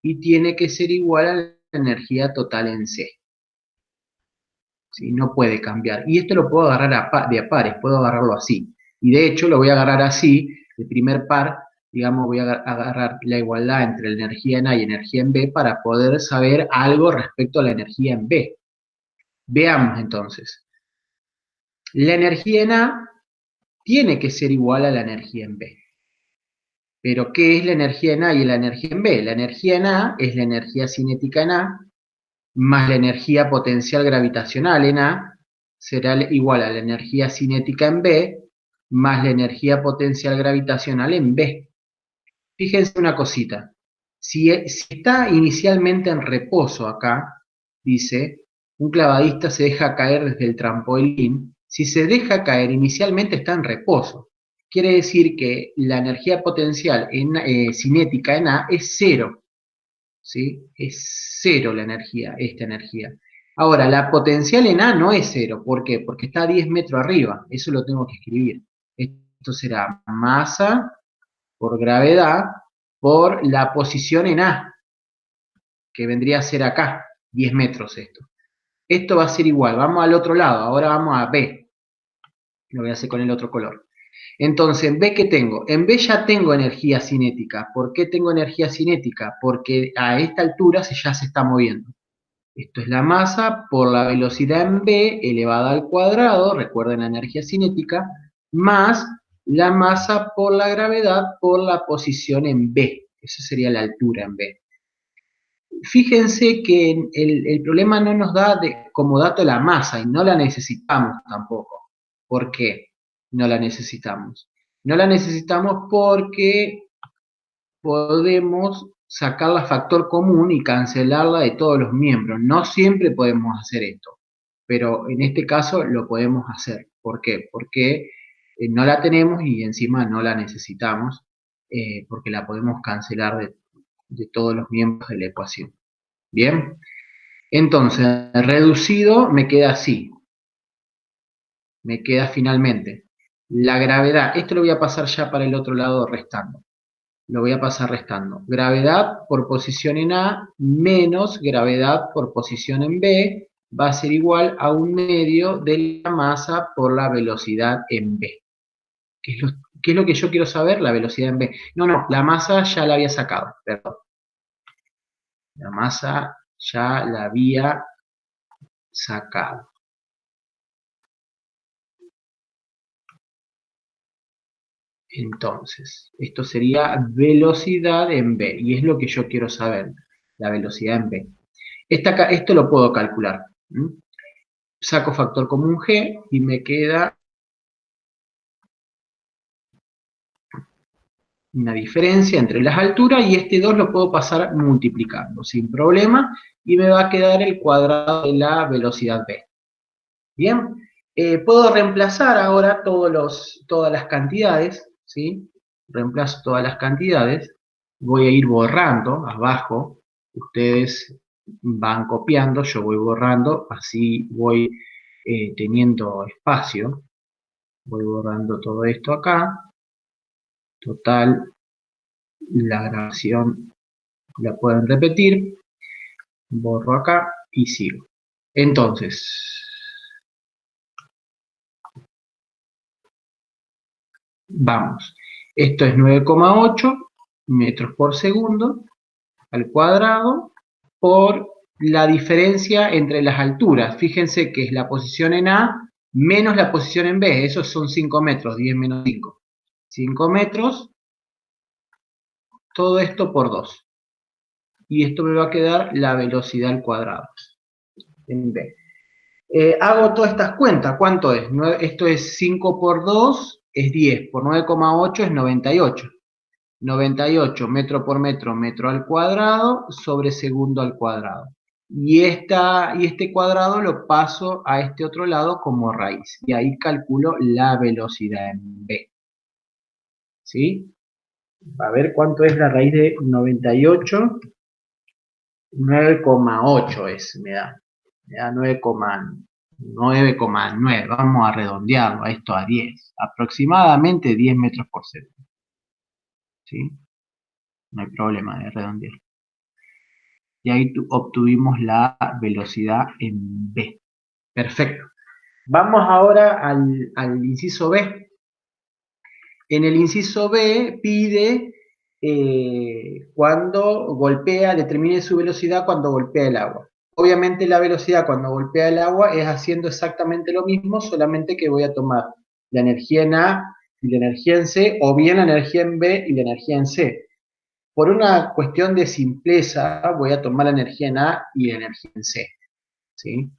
y tiene que ser igual a la energía total en C. ¿Sí? No puede cambiar. Y esto lo puedo agarrar de a pares, puedo agarrarlo así. Y de hecho lo voy a agarrar así, el primer par, digamos, voy a agarrar la igualdad entre la energía en A y energía en B para poder saber algo respecto a la energía en B. Veamos entonces. La energía en A tiene que ser igual a la energía en B. Pero, ¿qué es la energía en A y la energía en B? La energía en A es la energía cinética en A, más la energía potencial gravitacional en A, será igual a la energía cinética en B, más la energía potencial gravitacional en B. Fíjense una cosita. Si está inicialmente en reposo acá, dice, un clavadista se deja caer desde el trampolín. Si se deja caer, inicialmente está en reposo. Quiere decir que la energía potencial cinética en A es cero. ¿Sí? Es cero la energía, esta energía. Ahora, la potencial en A no es cero. ¿Por qué? Porque está a 10 metros arriba. Eso lo tengo que escribir. Esto será masa por gravedad por la posición en A, que vendría a ser acá, 10 metros esto. Esto va a ser igual, vamos al otro lado, ahora vamos a B. Lo voy a hacer con el otro color. Entonces, ¿en B qué tengo? En B ya tengo energía cinética. ¿Por qué tengo energía cinética? Porque a esta altura ya se está moviendo. Esto es la masa por la velocidad en B elevada al cuadrado, recuerden la energía cinética, más la masa por la gravedad por la posición en B. Esa sería la altura en B. Fíjense que el problema no nos da como dato la masa y no la necesitamos tampoco. ¿Por qué no la necesitamos? No la necesitamos porque podemos sacarla factor común y cancelarla de todos los miembros. No siempre podemos hacer esto, pero en este caso lo podemos hacer. ¿Por qué? Porque no la tenemos y encima no la necesitamos, porque la podemos cancelar de todos los miembros de la ecuación. Bien, entonces reducido me queda así, me queda finalmente la gravedad. Esto lo voy a pasar ya para el otro lado restando. Lo voy a pasar restando. Gravedad por posición en A menos gravedad por posición en B va a ser igual a 1/2 de la masa por la velocidad en B. ¿Qué es lo que yo quiero saber? La velocidad en B. No, la masa ya la había sacado, perdón. La masa ya la había sacado. Entonces, esto sería velocidad en B, y es lo que yo quiero saber, la velocidad en B. Esto lo puedo calcular. Saco factor común G y me queda una diferencia entre las alturas y este 2 lo puedo pasar multiplicando sin problema y me va a quedar el cuadrado de la velocidad B. Bien, puedo reemplazar ahora todas las cantidades, ¿sí? Reemplazo todas las cantidades, voy a ir borrando abajo, ustedes van copiando, yo voy borrando, así voy teniendo espacio, voy borrando todo esto acá, total, la grabación la pueden repetir, borro acá y sigo. Entonces, Vamos, esto es 9,8 metros por segundo al cuadrado por la diferencia entre las alturas. Fíjense que es la posición en A menos la posición en B. Esos son 5 metros, 10 menos 5. 5 metros, todo esto por 2. Y esto me va a quedar la velocidad al cuadrado en B. Hago todas estas cuentas. ¿Cuánto es? Esto es 5 por 2, es 10. Por 9,8 es 98. 98 metro por metro, metro al cuadrado, sobre segundo al cuadrado. Y este cuadrado lo paso a este otro lado como raíz. Y ahí calculo la velocidad en B. ¿Sí? A ver cuánto es la raíz de 98. 9,8 me da. Me da 9,9. Vamos a redondearlo a esto a 10. Aproximadamente 10 metros por segundo. ¿Sí? No hay problema de redondear. Y ahí obtuvimos la velocidad en B. Perfecto. Vamos ahora al inciso B. En el inciso B pide cuando golpea, determine su velocidad cuando golpea el agua. Obviamente la velocidad cuando golpea el agua es haciendo exactamente lo mismo, solamente que voy a tomar la energía en A y la energía en C, o bien la energía en B y la energía en C. Por una cuestión de simpleza, voy a tomar la energía en A y la energía en C, ¿sí?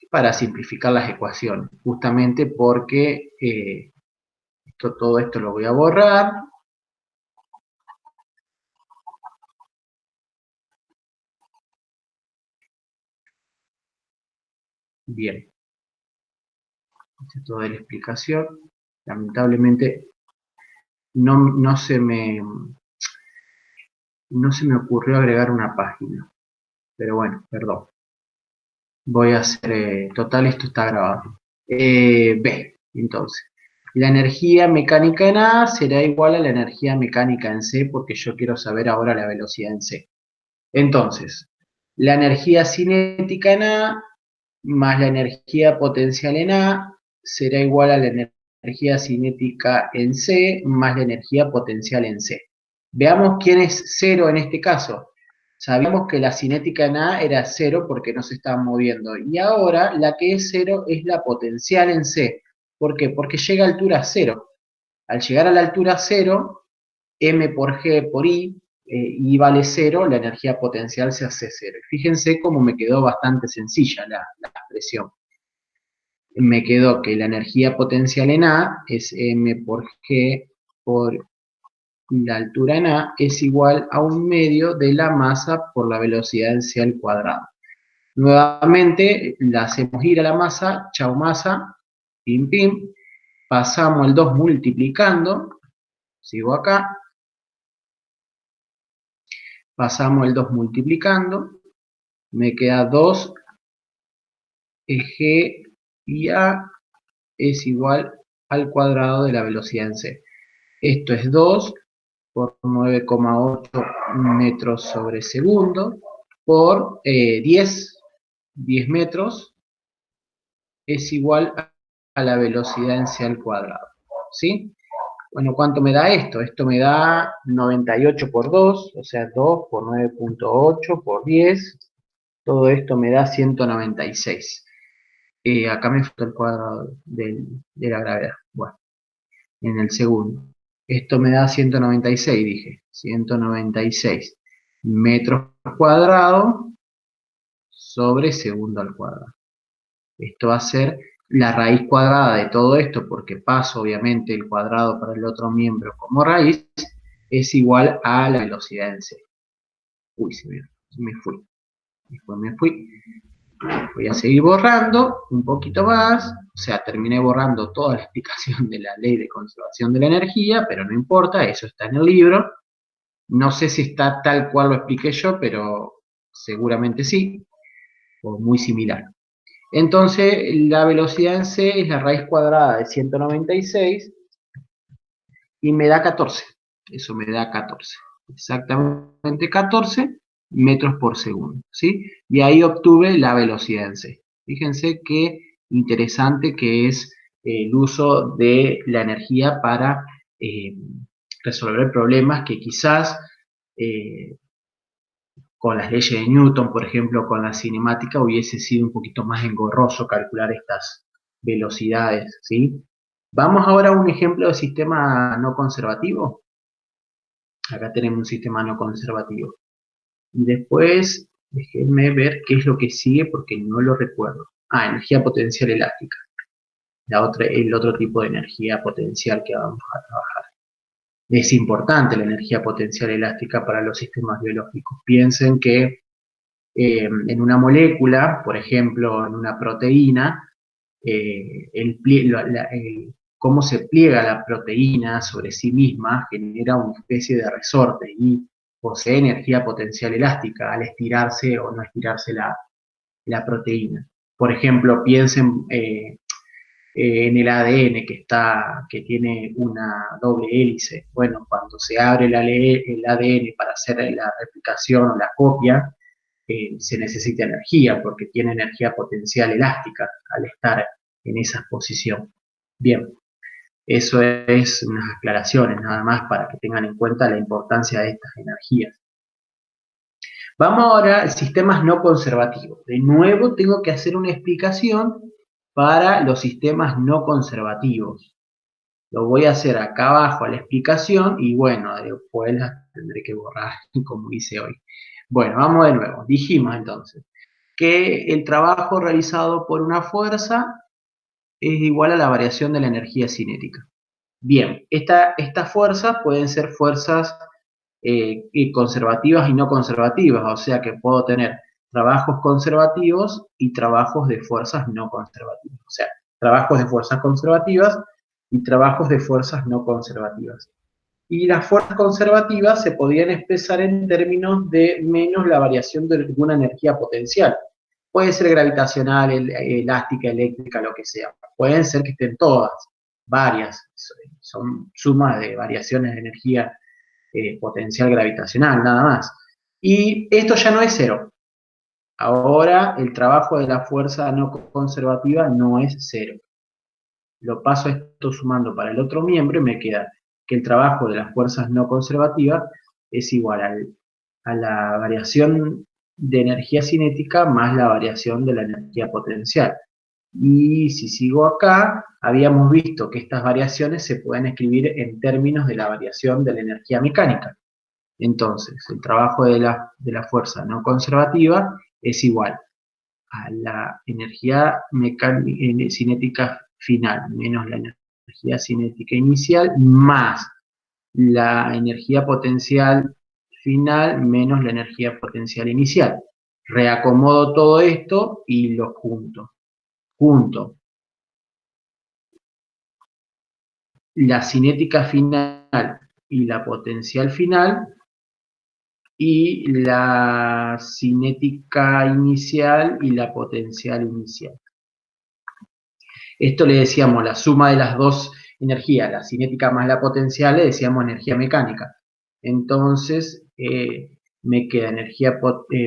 Para simplificar las ecuaciones, justamente porque todo esto lo voy a borrar. Bien, esta es toda la explicación. Lamentablemente no se me ocurrió agregar una página, pero bueno, perdón. Voy a hacer, total, esto está grabado. B, entonces. La energía mecánica en A será igual a la energía mecánica en C, porque yo quiero saber ahora la velocidad en C. Entonces, la energía cinética en A más la energía potencial en A será igual a la energía cinética en C más la energía potencial en C. Veamos quién es cero en este caso. Sabíamos que la cinética en A era cero porque no se estaba moviendo. Y ahora la que es cero es la potencial en C. ¿Por qué? Porque llega a altura cero. Al llegar a la altura cero, M por G por I vale cero, la energía potencial se hace cero. Fíjense cómo me quedó bastante sencilla la expresión. Me quedó que la energía potencial en A es M por G por la altura en A es igual a 1/2 de la masa por la velocidad en C al cuadrado. Nuevamente la hacemos ir a la masa, chau masa, pim pim, pasamos el 2 multiplicando, sigo acá, pasamos el 2 multiplicando, me queda 2 G y A es igual al cuadrado de la velocidad en C. Esto es 2 por 9,8 metros sobre segundo por 10 metros es igual a la velocidad en C al cuadrado. ¿Sí? Bueno, ¿cuánto me da esto? Esto me da 98 por 2, o sea, 2 por 9,8 por 10. Todo esto me da 196. Acá me falta el cuadrado de la gravedad. Bueno, en el segundo. Esto me da 196, dije. 196 metros cuadrados sobre segundo al cuadrado. Esto va a ser la raíz cuadrada de todo esto, porque paso obviamente el cuadrado para el otro miembro como raíz, es igual a la velocidad en C. Uy, me fui. Después me fui. Voy a seguir borrando un poquito más, o sea, terminé borrando toda la explicación de la ley de conservación de la energía, pero no importa, eso está en el libro. No sé si está tal cual lo expliqué yo, pero seguramente sí, o muy similar. Entonces, la velocidad en C es la raíz cuadrada de 196 y me da 14. Eso me da 14. Exactamente 14 metros por segundo, ¿sí? Y ahí obtuve la velocidad en C. Fíjense qué interesante que es el uso de la energía para resolver problemas que quizás con las leyes de Newton, por ejemplo, con la cinemática, hubiese sido un poquito más engorroso calcular estas velocidades, ¿sí? Vamos ahora a un ejemplo de sistema no conservativo. Acá tenemos un sistema no conservativo. Y después, déjenme ver qué es lo que sigue porque no lo recuerdo. Ah, energía potencial elástica. El otro tipo de energía potencial que vamos a trabajar. Es importante la energía potencial elástica para los sistemas biológicos. Piensen que en una molécula, por ejemplo, en una proteína, cómo se pliega la proteína sobre sí misma genera una especie de resorte y posee energía potencial elástica al estirarse o no estirarse la proteína. Por ejemplo, piensen en el ADN que tiene una doble hélice. Bueno, cuando se abre el ADN para hacer la replicación o la copia, se necesita energía porque tiene energía potencial elástica al estar en esa posición. Bien, eso es unas aclaraciones nada más para que tengan en cuenta la importancia de estas energías. Vamos ahora a sistemas no conservativos. De nuevo tengo que hacer una explicación para los sistemas no conservativos. Lo voy a hacer acá abajo a la explicación y bueno, después la tendré que borrar como hice hoy. Bueno, vamos de nuevo. Dijimos entonces que el trabajo realizado por una fuerza es igual a la variación de la energía cinética. Bien, estas fuerzas pueden ser fuerzas conservativas y no conservativas, o sea que puedo tener trabajos conservativos y trabajos de fuerzas no conservativas, o sea, trabajos de fuerzas conservativas y trabajos de fuerzas no conservativas. Y las fuerzas conservativas se podrían expresar en términos de menos la variación de alguna energía potencial. Puede ser gravitacional, elástica, eléctrica, lo que sea. Pueden ser que estén todas, varias. Son sumas de variaciones de energía potencial gravitacional, nada más. Y esto ya no es cero. Ahora el trabajo de la fuerza no conservativa no es cero. Lo paso esto sumando para el otro miembro y me queda que el trabajo de las fuerzas no conservativas es igual a la variación de energía cinética más la variación de la energía potencial. Y si sigo acá, habíamos visto que estas variaciones se pueden escribir en términos de la variación de la energía mecánica. Entonces, el trabajo de la fuerza no conservativa es igual a la energía cinética final menos la energía cinética inicial más la energía potencial final menos la energía potencial inicial. Reacomodo todo esto y lo junto. Junto la cinética final y la potencial final y la cinética inicial y la potencial inicial. Esto le decíamos la suma de las dos energías, la cinética más la potencial, le decíamos energía mecánica. Entonces, me queda energía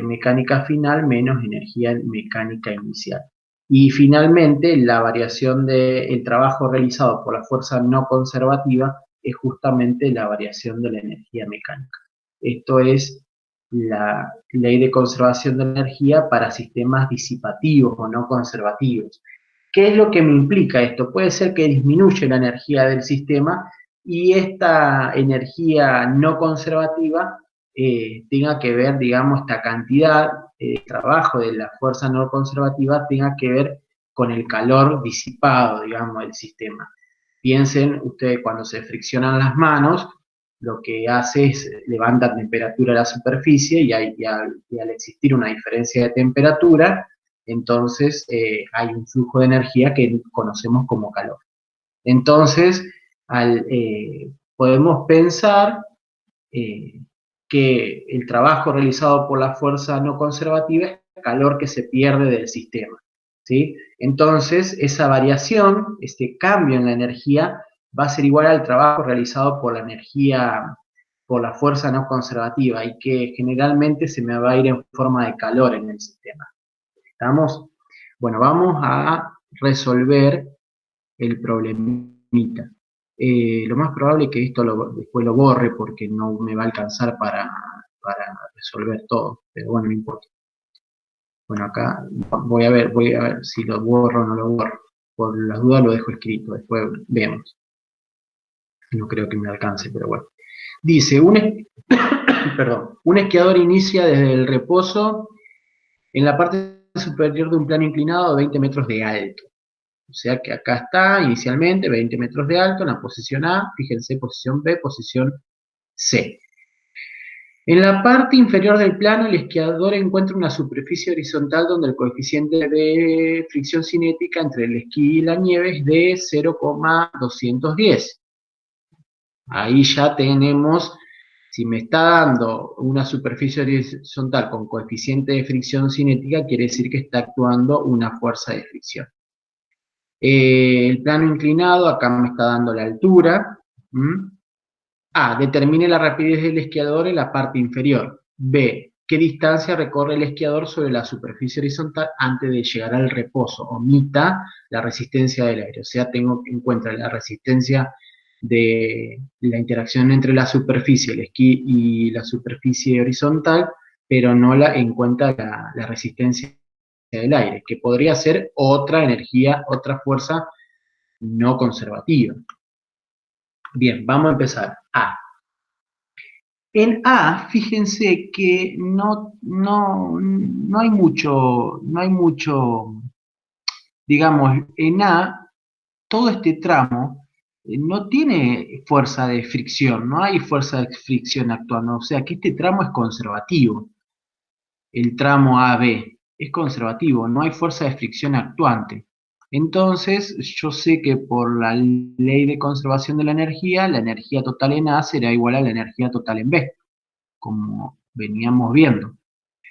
mecánica final menos energía mecánica inicial. Y finalmente, la variación del trabajo realizado por la fuerza no conservativa es justamente la variación de la energía mecánica. Esto es la ley de conservación de energía para sistemas disipativos o no conservativos. ¿Qué es lo que me implica esto? Puede ser que disminuye la energía del sistema y esta energía no conservativa tenga que ver, digamos, esta cantidad de trabajo de la fuerza no conservativa tenga que ver con el calor disipado, digamos, del sistema. Piensen ustedes cuando se friccionan las manos, lo que hace es levanta temperatura a la superficie y al existir una diferencia de temperatura, entonces hay un flujo de energía que conocemos como calor. Entonces, podemos pensar que el trabajo realizado por la fuerza no conservativa es el calor que se pierde del sistema, ¿sí? Entonces, esa variación, este cambio en la energía, va a ser igual al trabajo realizado por por la fuerza no conservativa, y que generalmente se me va a ir en forma de calor en el sistema. ¿Estamos? Bueno, vamos a resolver el problemita. Lo más probable es que esto después lo borre porque no me va a alcanzar para resolver todo, pero bueno, no importa. Bueno, acá voy a ver si lo borro o no lo borro. Por las dudas lo dejo escrito, después vemos. No creo que me alcance, pero bueno. Dice, perdón, un esquiador inicia desde el reposo en la parte superior de un plano inclinado de 20 metros de alto. O sea que acá está inicialmente 20 metros de alto en la posición A, fíjense, posición B, posición C. En la parte inferior del plano, el esquiador encuentra una superficie horizontal donde el coeficiente de fricción cinética entre el esquí y la nieve es de 0,210. Ahí ya tenemos, si me está dando una superficie horizontal con coeficiente de fricción cinética, quiere decir que está actuando una fuerza de fricción. El plano inclinado, acá me está dando la altura. A, determine la rapidez del esquiador en la parte inferior. B, qué distancia recorre el esquiador sobre la superficie horizontal antes de llegar al reposo. Omita la resistencia del aire. O sea, tengo en cuenta la resistencia de la interacción entre la superficie, el esquí y la superficie horizontal, pero no en cuenta la resistencia del aire, que podría ser otra energía, otra fuerza no conservativa. Bien, vamos a empezar. A. En A, fíjense que no hay mucho, digamos, en A, todo este tramo no tiene fuerza de fricción, no hay fuerza de fricción actuando, o sea que este tramo es conservativo, el tramo AB es conservativo, no hay fuerza de fricción actuante. Entonces, yo sé que por la ley de conservación de la energía total en A será igual a la energía total en B, como veníamos viendo.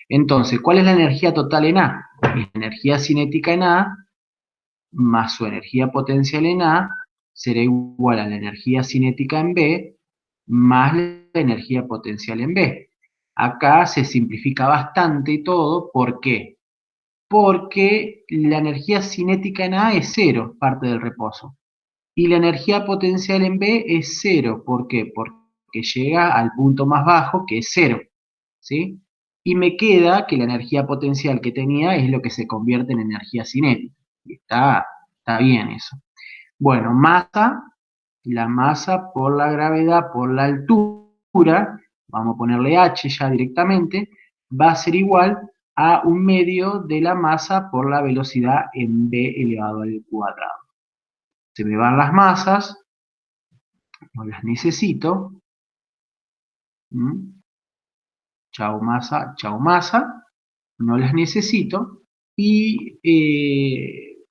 Entonces, ¿cuál es la energía total en A? Es la energía cinética en A más su energía potencial en A será igual a la energía cinética en B más la energía potencial en B. Acá se simplifica bastante todo. ¿Por qué? Porque la energía cinética en A es cero, parte del reposo. Y la energía potencial en B es cero. ¿Por qué? Porque llega al punto más bajo, que es cero. ¿Sí? Y me queda que la energía potencial que tenía es lo que se convierte en energía cinética. Está bien eso. Bueno, masa, la masa por la gravedad, por la altura, vamos a ponerle h ya directamente, va a ser igual a 1/2 de la masa por la velocidad en b elevado al cuadrado. Se me van las masas, no las necesito. Chao masa, no las necesito. Y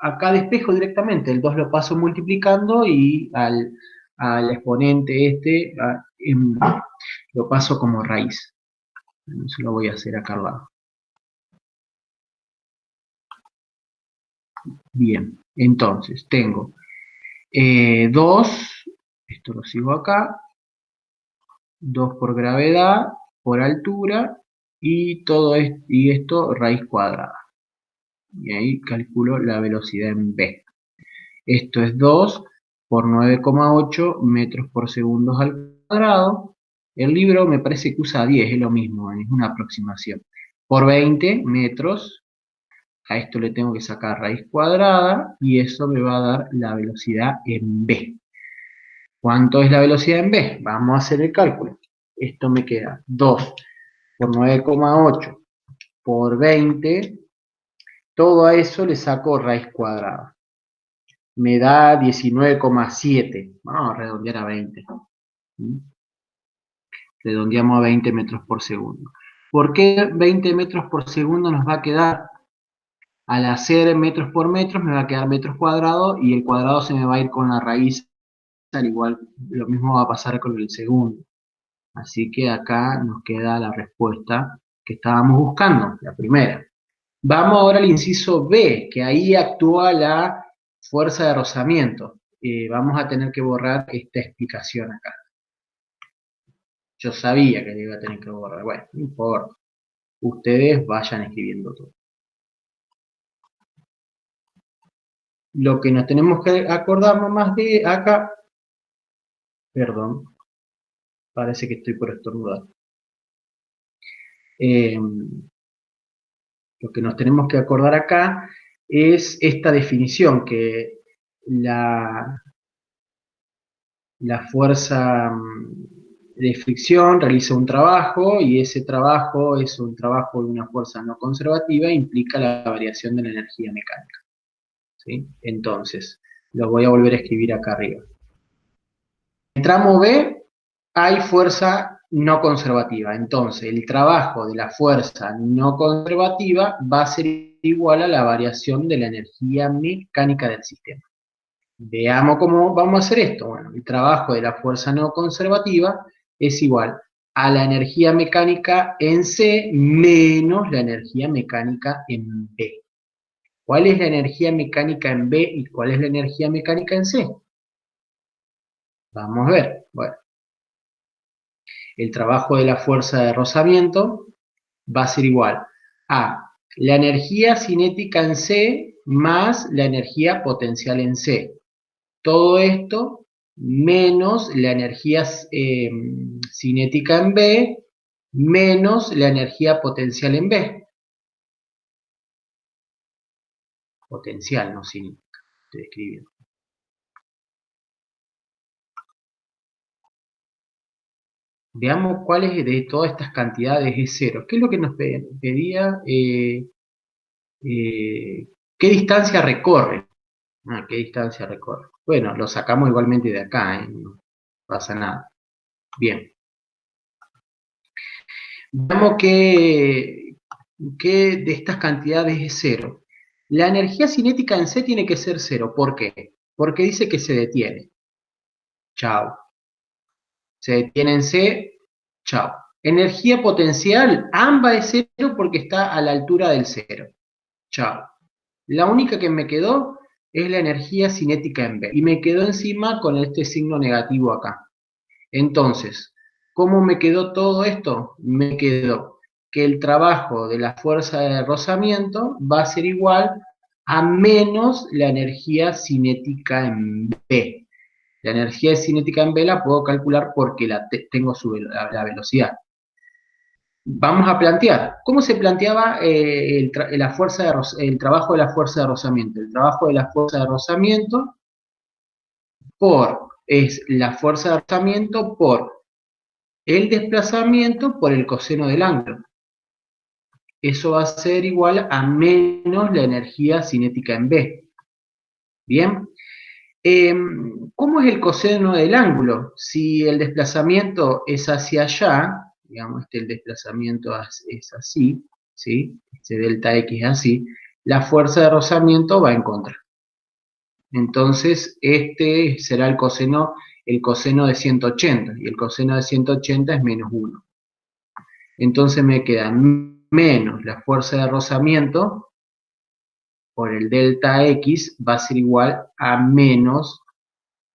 acá despejo directamente, el 2 lo paso multiplicando y al exponente este lo paso como raíz. Eso lo voy a hacer acá al lado. Bien, entonces tengo 2, esto lo sigo acá, 2 por gravedad, por altura, y esto raíz cuadrada. Y ahí calculo la velocidad en B. Esto es 2 por 9,8 metros por segundo al cuadrado. El libro me parece que usa 10, es lo mismo, es una aproximación. Por 20 metros, a esto le tengo que sacar raíz cuadrada y eso me va a dar la velocidad en B. ¿Cuánto es la velocidad en B? Vamos a hacer el cálculo. Esto me queda 2 por 9,8 por 20. Todo a eso le saco raíz cuadrada. Me da 19,7. Vamos a redondear a 20. Redondeamos a 20 metros por segundo. ¿Por qué 20 metros por segundo nos va a quedar? Al hacer metros por metros me va a quedar metros cuadrados y el cuadrado se me va a ir con la raíz, al igual lo mismo va a pasar con el segundo. Así que acá nos queda la respuesta que estábamos buscando, la primera. Vamos ahora al inciso B, que ahí actúa la fuerza de rozamiento. Vamos a tener que borrar esta explicación acá. Yo sabía que le iba a tener que borrar. Bueno, no importa. Ustedes vayan escribiendo todo. lo que nos tenemos que acordar más de acá, perdón, parece que estoy por estornudar. Lo que nos tenemos que acordar acá es esta definición, que la fuerza de fricción realiza un trabajo y ese trabajo es un trabajo de una fuerza no conservativa e implica la variación de la energía mecánica. ¿Sí? Entonces, lo voy a volver a escribir acá arriba. En el tramo B hay fuerza no conservativa. Entonces, el trabajo de la fuerza no conservativa va a ser igual a la variación de la energía mecánica del sistema. Veamos cómo vamos a hacer esto. Bueno, el trabajo de la fuerza no conservativa es igual a la energía mecánica en C menos la energía mecánica en B. ¿Cuál es la energía mecánica en B y cuál es la energía mecánica en C? Vamos a ver. Bueno, el trabajo de la fuerza de rozamiento va a ser igual a la energía cinética en C más la energía potencial en C. Todo esto menos la energía cinética en B menos la energía potencial en B. Potencial, no cinética. Estoy escribiendo. Veamos cuáles de todas estas cantidades es cero. ¿Qué es lo que nos pedía? ¿Qué distancia recorre? ¿Qué distancia recorre? Bueno, lo sacamos igualmente de acá, no pasa nada. Bien. Veamos qué de estas cantidades es cero. La energía cinética en C tiene que ser cero. ¿Por qué? Porque dice que se detiene. Chao. Se detiene en C. Chao. Energía potencial, ambas es cero porque está a la altura del cero. Chao. La única que me quedó es la energía cinética en B. Y me quedó encima con este signo negativo acá. Entonces, ¿cómo me quedó todo esto? Me quedó que el trabajo de la fuerza de rozamiento va a ser igual a menos la energía cinética en B. La energía cinética en B la puedo calcular porque tengo la velocidad. Vamos a plantear, ¿cómo se planteaba el trabajo de la fuerza de rozamiento? El trabajo de la fuerza de rozamiento es la fuerza de rozamiento por el desplazamiento por el coseno del ángulo. Eso va a ser igual a menos la energía cinética en B. Bien. ¿Cómo es el coseno del ángulo? Si el desplazamiento es hacia allá, digamos, el desplazamiento es así, ¿sí? Este delta X es así, la fuerza de rozamiento va en contra. Entonces, este será el coseno de 180, y el coseno de 180 es menos 1. Entonces me queda menos la fuerza de rozamiento por el delta X va a ser igual a menos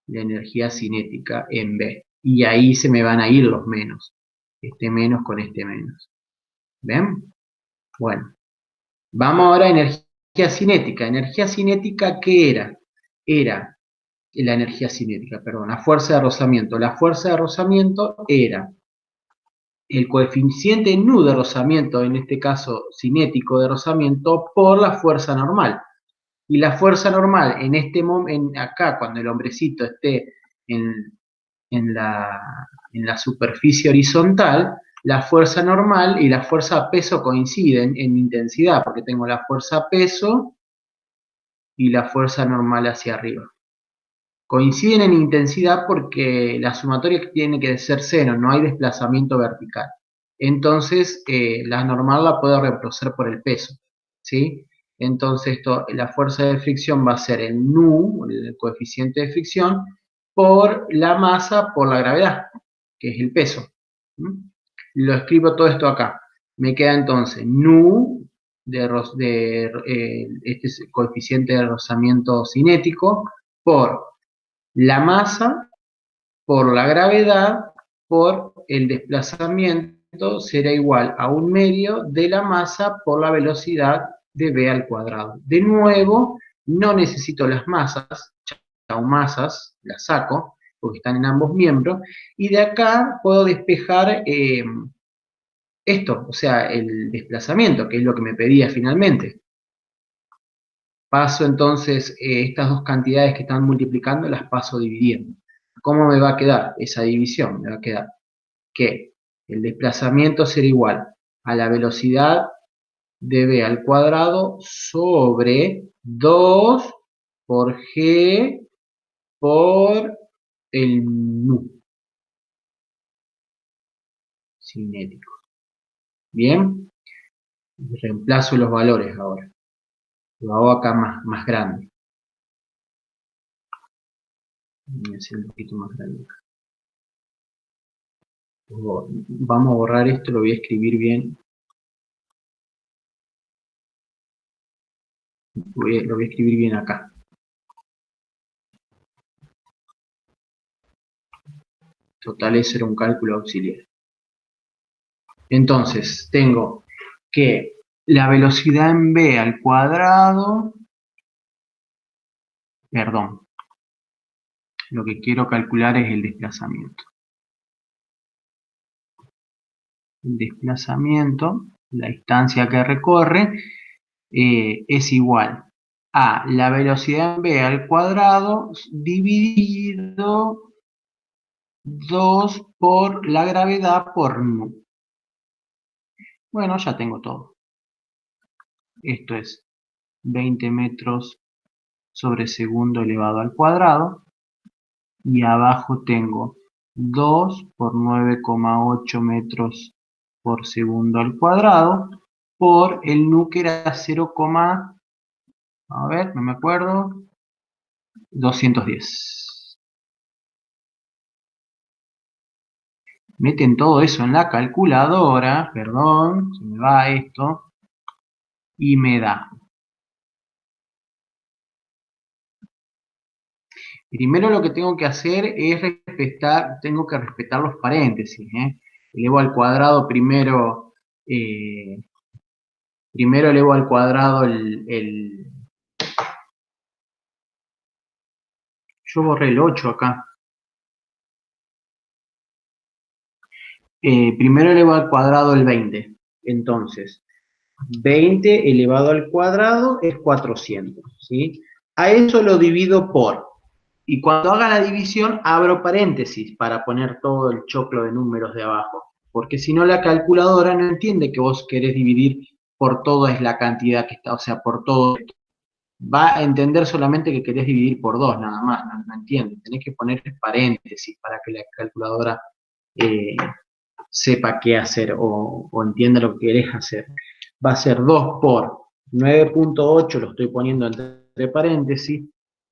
la energía cinética en B. Y ahí se me van a ir los menos. Este menos con este menos. ¿Ven? Bueno. Vamos ahora a energía cinética. ¿Energía cinética qué era? Era la energía cinética, perdón, la fuerza de rozamiento. La fuerza de rozamiento era el coeficiente nu de rozamiento, en este caso cinético de rozamiento, por la fuerza normal. Y la fuerza normal en este momento, acá, cuando el hombrecito esté en la superficie horizontal, la fuerza normal y la fuerza peso coinciden en intensidad, porque tengo la fuerza peso y la fuerza normal hacia arriba. Coinciden en intensidad porque la sumatoria tiene que ser cero, no hay desplazamiento vertical. Entonces, la normal la puedo reemplazar por el peso, ¿sí? Entonces, la fuerza de fricción va a ser el nu, el coeficiente de fricción, por la masa por la gravedad, que es el peso. Lo escribo todo esto acá. Me queda entonces nu, este es el coeficiente de rozamiento cinético, por la masa, por la gravedad, por el desplazamiento, será igual a 1/2 de la masa por la velocidad de v al cuadrado. De nuevo, no necesito las masas, chao masas, las saco, porque están en ambos miembros, y de acá puedo despejar esto, o sea, el desplazamiento, que es lo que me pedía finalmente. Paso entonces estas dos cantidades que están multiplicando, las paso dividiendo. ¿Cómo me va a quedar esa división? Me va a quedar que el desplazamiento será igual a la velocidad de b al cuadrado sobre 2 por g por el nu cinético. Bien, reemplazo los valores ahora. Lo hago acá más grande. Voy a hacer un poquito más grande. Vamos a borrar esto, lo voy a escribir bien. Lo voy a escribir bien acá. Total, eso era un cálculo auxiliar. Entonces, tengo que la velocidad en b al cuadrado, perdón, lo que quiero calcular es el desplazamiento. El desplazamiento, la distancia que recorre, es igual a la velocidad en b al cuadrado dividido 2 por la gravedad por nu. Bueno, ya tengo todo. Esto es 20 metros sobre segundo elevado al cuadrado. Y abajo tengo 2 por 9,8 metros por segundo al cuadrado por el nu que era 0, a ver, no me acuerdo, 210. Meten todo eso en la calculadora, perdón, se me va esto, y me da. Primero lo que tengo que hacer es tengo que respetar los paréntesis, ¿eh? Elevo al cuadrado primero elevo al cuadrado yo borré el 8 acá. Primero elevo al cuadrado el 20. Entonces, 20 elevado al cuadrado es 400, ¿sí? A eso lo divido por. Y cuando haga la división, abro paréntesis para poner todo el choclo de números de abajo. Porque si no, la calculadora no entiende que vos querés dividir por todo es la cantidad que está, o sea, por todo. Va a entender solamente que querés dividir por 2, nada más, no entiende. Tenés que poner paréntesis para que la calculadora eh, sepa qué hacer o entienda lo que querés hacer. Va a ser 2 por 9,8, lo estoy poniendo entre paréntesis,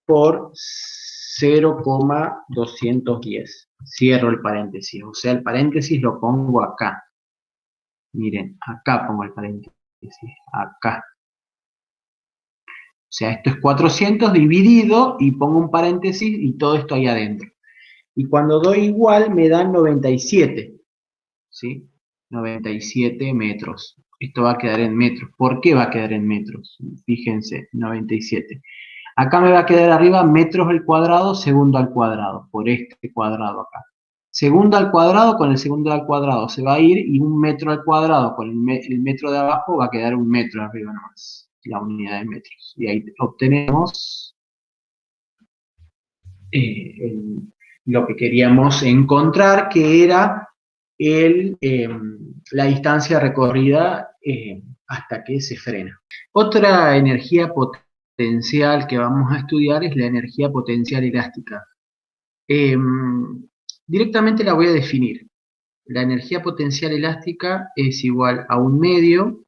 por 0,210. Cierro el paréntesis, o sea, el paréntesis lo pongo acá. Miren, acá pongo el paréntesis, acá. O sea, esto es 400 dividido y pongo un paréntesis y todo esto ahí adentro. Y cuando doy igual me dan 97, ¿sí? 97 metros. Esto va a quedar en metros. ¿Por qué va a quedar en metros? Fíjense, 97. Acá me va a quedar arriba metros al cuadrado, segundo al cuadrado, por este cuadrado acá. Segundo al cuadrado con el segundo al cuadrado se va a ir y un metro al cuadrado con el metro de abajo va a quedar un metro arriba nomás, la unidad de metros. Y ahí obtenemos lo que queríamos encontrar, que era la distancia recorrida hasta que se frena. Otra energía potencial que vamos a estudiar es la energía potencial elástica. Directamente la voy a definir. La energía potencial elástica es igual a un medio,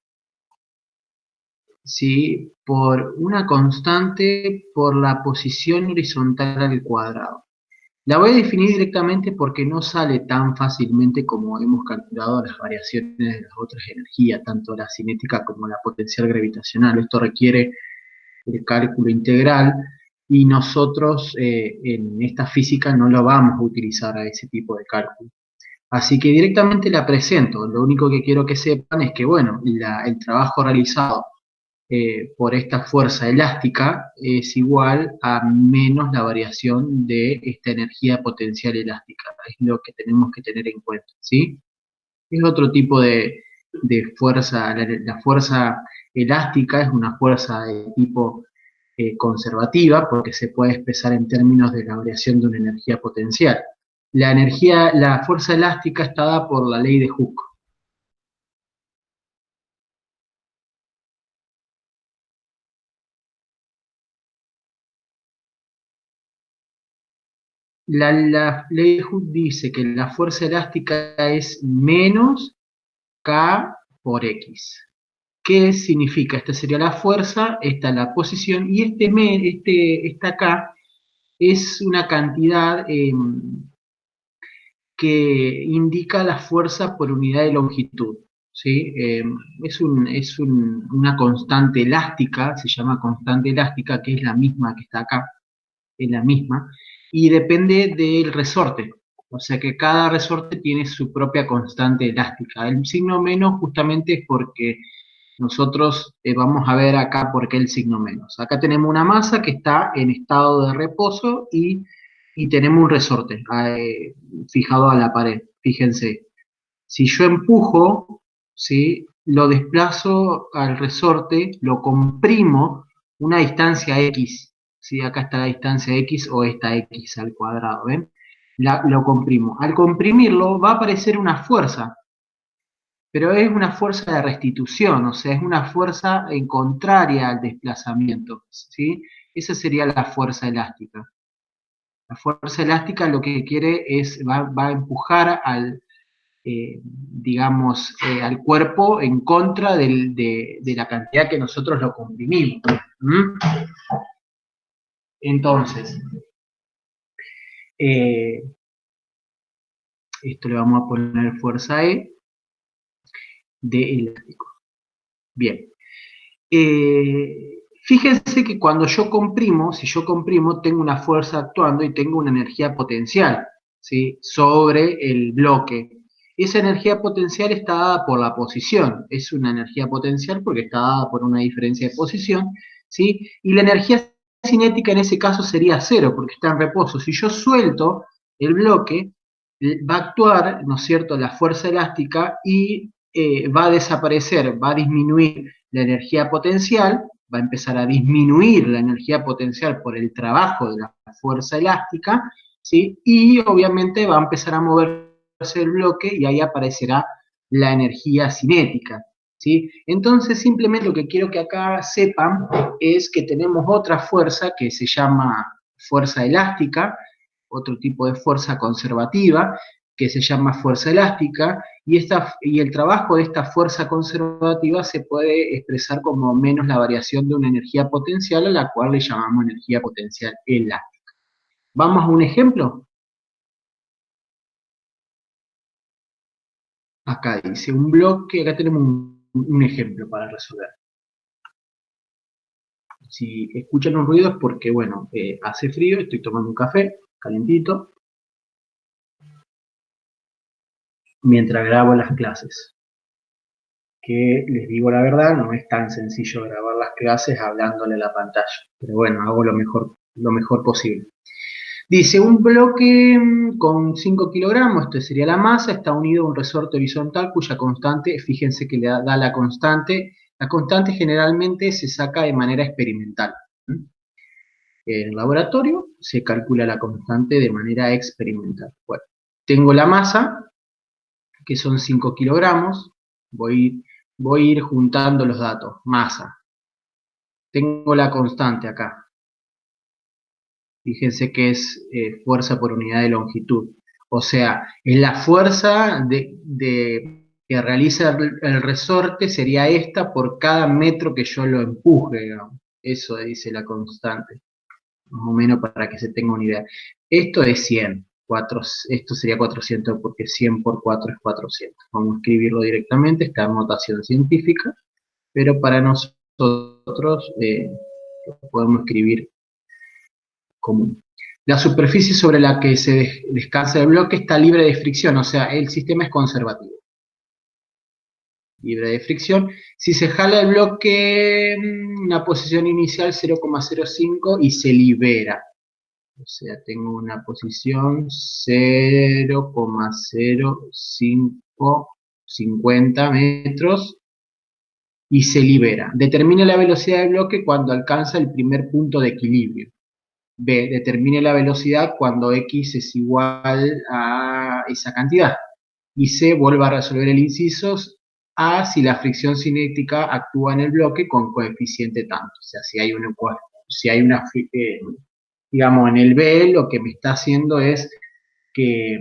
¿sí?, por una constante por la posición horizontal al cuadrado. La voy a definir directamente porque no sale tan fácilmente como hemos calculado las variaciones de las otras energías, tanto la cinética como la potencial gravitacional. Esto requiere el cálculo integral y nosotros en esta física no lo vamos a utilizar a ese tipo de cálculo. Así que directamente la presento. Lo único que quiero que sepan es que, bueno, el trabajo realizado por esta fuerza elástica es igual a menos la variación de esta energía potencial elástica. Es lo que tenemos que tener en cuenta, ¿sí? Es otro tipo de fuerza. La fuerza elástica es una fuerza de tipo conservativa porque se puede expresar en términos de la variación de una energía potencial. La fuerza elástica está dada por la ley de Hooke. La ley de Hooke dice que la fuerza elástica es menos K por X. ¿Qué significa? Esta sería la fuerza, esta es la posición, y esta K es una cantidad que indica la fuerza por unidad de longitud. ¿Sí? Una constante elástica, se llama constante elástica, que es la misma que está acá, es la misma, y depende del resorte. O sea que cada resorte tiene su propia constante elástica. El signo menos justamente es porque nosotros vamos a ver acá por qué el signo menos. Acá tenemos una masa que está en estado de reposo y tenemos un resorte fijado a la pared. Fíjense, si yo empujo, ¿sí? Lo desplazo al resorte, lo comprimo una distancia X, ¿sí? Acá está la distancia X o esta X al cuadrado, ¿ven? Lo comprimo. Al comprimirlo va a aparecer una fuerza, pero es una fuerza de restitución, o sea, es una fuerza en contraria al desplazamiento, ¿sí? Esa sería la fuerza elástica. La fuerza elástica lo que quiere es, va a empujar digamos, al cuerpo en contra de la cantidad que nosotros lo comprimimos. ¿Mm? Entonces, eh, esto le vamos a poner fuerza E de elástico. Bien. Fíjense que cuando yo comprimo, si yo comprimo, tengo una fuerza actuando y tengo una energía potencial, ¿sí? Sobre el bloque. Esa energía potencial está dada por la posición, es una energía potencial porque está dada por una diferencia de posición, ¿sí? Y la energía cinética en ese caso sería cero porque está en reposo. Si yo suelto el bloque, va a actuar, ¿no es cierto?, la fuerza elástica y va a desaparecer, va a disminuir la energía potencial, va a empezar a disminuir la energía potencial por el trabajo de la fuerza elástica, ¿sí? Y obviamente va a empezar a moverse el bloque y ahí aparecerá la energía cinética, ¿sí? Entonces simplemente lo que quiero que acá sepan es que tenemos otra fuerza que se llama fuerza elástica, otro tipo de fuerza conservativa, que se llama fuerza elástica, y el trabajo de esta fuerza conservativa se puede expresar como menos la variación de una energía potencial a la cual le llamamos energía potencial elástica. ¿Vamos a un ejemplo? Acá dice un bloque, acá tenemos un ejemplo para resolver. Si escuchan un ruido es porque, bueno, hace frío, estoy tomando un café calentito, mientras grabo las clases. Que les digo la verdad, no es tan sencillo grabar las clases hablándole a la pantalla, pero bueno, hago lo mejor posible. Dice, un bloque con 5 kilogramos, esto sería la masa, está unido a un resorte horizontal cuya constante, fíjense que le da la constante generalmente se saca de manera experimental. En el laboratorio se calcula la constante de manera experimental. Bueno, tengo la masa, que son 5 kilogramos, voy a ir juntando los datos. Masa. Tengo la constante acá. Fíjense que es fuerza por unidad de longitud. O sea, es la fuerza que realiza el resorte sería esta por cada metro que yo lo empuje, digamos. Eso dice la constante. Más o menos para que se tenga una idea. Esto es 100. Esto sería 400 porque 100 por 4 es 400. Vamos a escribirlo directamente, esta notación científica, pero para nosotros lo podemos escribir común. La superficie sobre la que se descansa el bloque está libre de fricción, o sea, el sistema es conservativo. libre de fricción. Si se jala el bloque, una posición inicial 0,05 y se libera. O sea, tengo una posición 0,0550 metros y se libera. Determine la velocidad del bloque cuando alcanza el primer punto de equilibrio. B, determine la velocidad cuando X es igual a esa cantidad. Y C, vuelva a resolver el inciso A si la fricción cinética actúa en el bloque con coeficiente tanto. O sea, si hay una digamos, en el B lo que me está haciendo es que,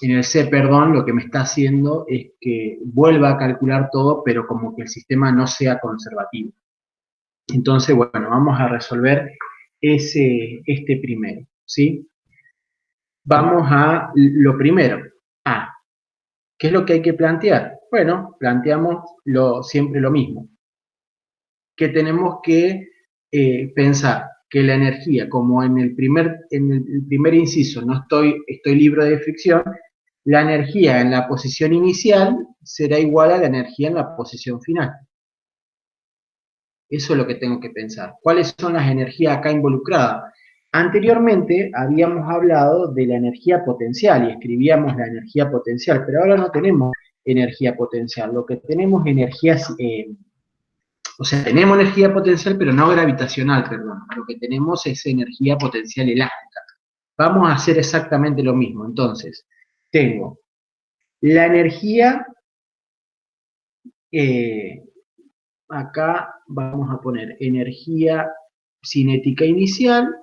en el C, perdón, lo que me está haciendo es que vuelva a calcular todo, pero como que el sistema no sea conservativo. Entonces, bueno, vamos a resolver este primero, ¿sí? Vamos a lo primero. A, ¿qué es lo que hay que plantear? Bueno, planteamos siempre lo mismo, que tenemos que pensar que la energía, como en el primer inciso no estoy libre de fricción, la energía en la posición inicial será igual a la energía en la posición final. Eso es lo que tengo que pensar. ¿Cuáles son las energías acá involucradas? Anteriormente habíamos hablado de la energía potencial y escribíamos la energía potencial, pero ahora no tenemos energía potencial. Lo que tenemos es o sea, tenemos energía potencial, pero no gravitacional, perdón. Lo que tenemos es energía potencial elástica. Vamos a hacer exactamente lo mismo. Entonces, tengo la energía, eh, acá vamos a poner energía cinética inicial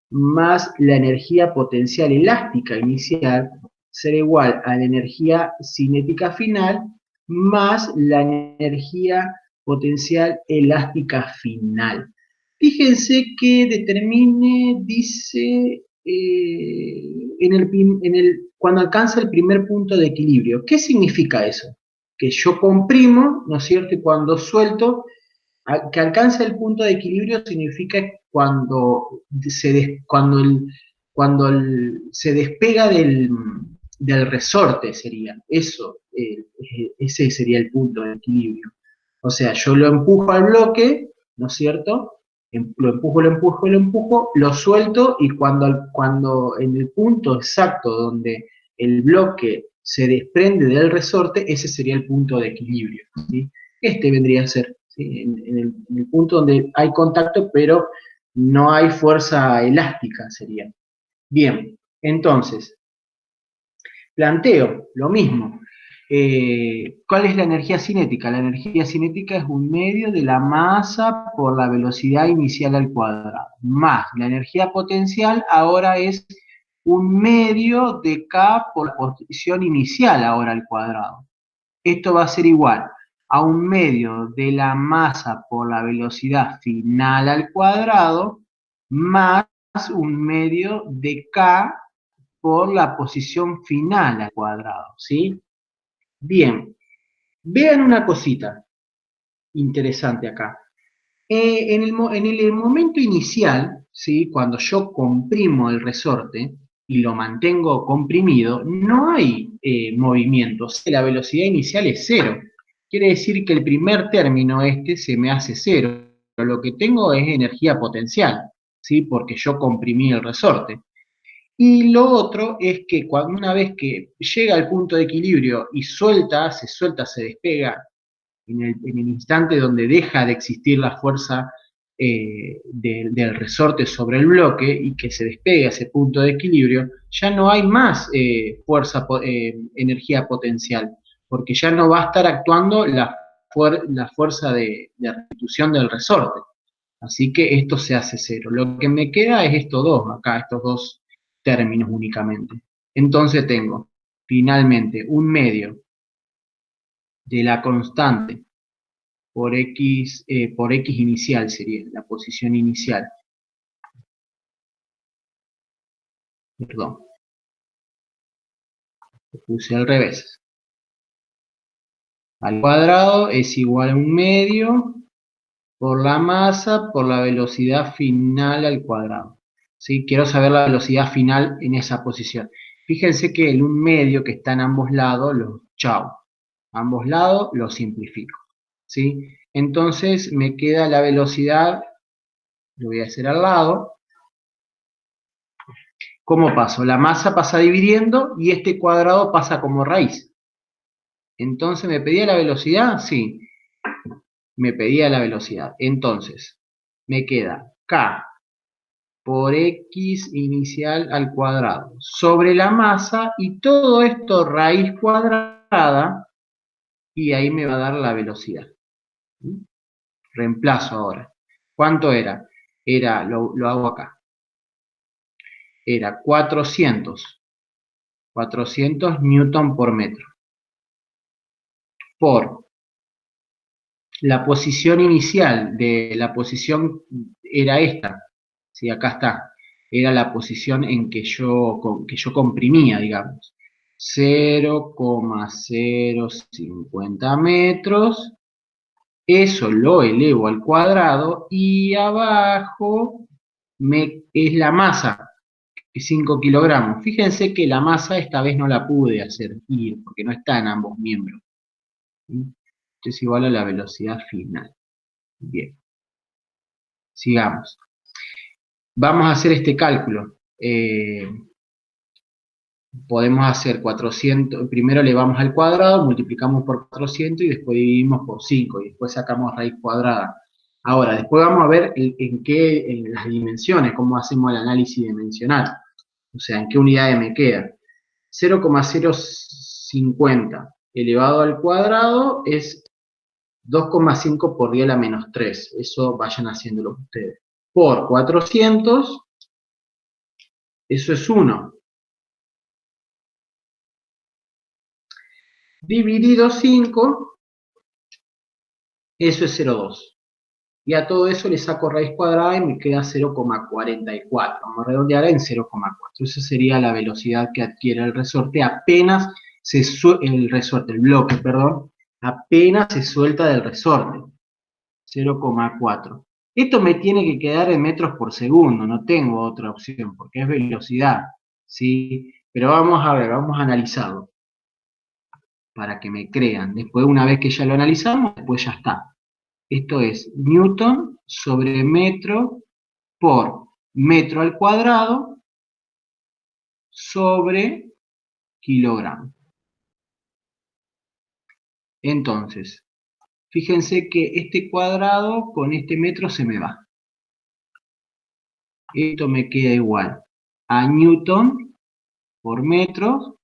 más la energía potencial elástica inicial será igual a la energía cinética final más la energía potencial elástica final. Fíjense que determine, dice, cuando alcanza el primer punto de equilibrio. ¿Qué significa eso? Que yo comprimo, ¿no es cierto? Y cuando suelto, que alcanza el punto de equilibrio significa se despega del resorte, sería. Eso, ese sería el punto de equilibrio. O sea, yo lo empujo al bloque, ¿no es cierto? Lo empujo, lo suelto y cuando en el punto exacto donde el bloque se desprende del resorte, ese sería el punto de equilibrio, ¿sí? Este vendría a ser, ¿sí? En el punto donde hay contacto, pero no hay fuerza elástica, sería. Bien, entonces, planteo lo mismo. ¿Cuál es la energía cinética? La energía cinética es un medio de la masa por la velocidad inicial al cuadrado, más la energía potencial ahora es un medio de K por la posición inicial ahora al cuadrado. Esto va a ser igual a un medio de la masa por la velocidad final al cuadrado más un medio de K por la posición final al cuadrado, ¿sí? Bien, vean una cosita interesante acá. En el momento inicial, ¿sí? Cuando yo comprimo el resorte y lo mantengo comprimido, no hay movimiento. La velocidad inicial es cero. Quiere decir que el primer término se me hace cero. Pero lo que tengo es energía potencial, ¿sí? Porque yo comprimí el resorte. Y lo otro es que una vez que llega al punto de equilibrio y se despega en el instante donde deja de existir la fuerza del resorte sobre el bloque y que se despega ese punto de equilibrio, ya no hay más energía potencial, porque ya no va a estar actuando la fuerza de restitución del resorte. Así que esto se hace cero. Lo que me queda es estos dos términos únicamente. Entonces tengo, finalmente, un medio de la constante por X inicial sería, la posición inicial. Perdón, lo puse al revés. Al cuadrado es igual a un medio por la masa por la velocidad final al cuadrado. ¿Sí? Quiero saber la velocidad final en esa posición. Fíjense que el un medio que está en ambos lados, chau. Ambos lados los simplifico, ¿sí? Entonces me queda la velocidad, lo voy a hacer al lado. ¿Cómo paso? La masa pasa dividiendo y este cuadrado pasa como raíz. Entonces, ¿me pedía la velocidad? Sí, me pedía la velocidad. Entonces, me queda K por X inicial al cuadrado sobre la masa y todo esto raíz cuadrada y ahí me va a dar la velocidad. Reemplazo ahora. ¿Cuánto era? Lo hago acá. Era 400 newton por metro. Por la posición inicial de la posición era esta. ¿Sí? Acá está. Era la posición en que yo comprimía, digamos. 0,050 metros. Eso lo elevo al cuadrado y abajo es la masa, 5 kilogramos. Fíjense que la masa esta vez no la pude hacer ir porque no está en ambos miembros. ¿Sí? Esto es igual a la velocidad final. Bien, sigamos. Vamos a hacer este cálculo. Podemos hacer 400, primero elevamos al cuadrado, multiplicamos por 400 y después dividimos por 5 y después sacamos raíz cuadrada. Ahora, después vamos a ver en las dimensiones, cómo hacemos el análisis dimensional. O sea, en qué unidades me queda. 0,050 elevado al cuadrado es 2,5 por 10 a la menos 3. Eso vayan haciéndolo ustedes. Por 400, eso es 1. Dividido 5, eso es 0,2. Y a todo eso le saco raíz cuadrada y me queda 0,44. Vamos a redondear en 0,4. Esa sería la velocidad que adquiere el resorte apenas el bloque, perdón, apenas se suelta del resorte. 0,4. Esto me tiene que quedar en metros por segundo, no tengo otra opción, porque es velocidad, ¿sí? Pero vamos a ver, vamos a analizarlo, para que me crean. Después, una vez que ya lo analizamos, después ya está. Esto es newton sobre metro por metro al cuadrado sobre kilogramo. Entonces, fíjense que este cuadrado con este metro se me va. Esto me queda igual a newton por metro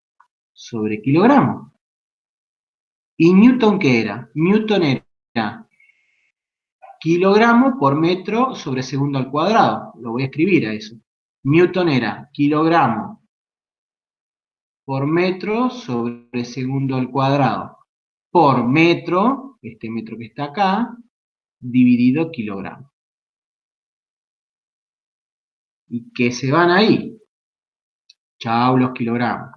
sobre kilogramo. ¿Y newton qué era? Newton era kilogramo por metro sobre segundo al cuadrado. Lo voy a escribir a eso. Newton era kilogramo por metro sobre segundo al cuadrado. Por metro, este metro que está acá, dividido kilogramo. ¿Y qué se van ahí? Chao los kilogramos.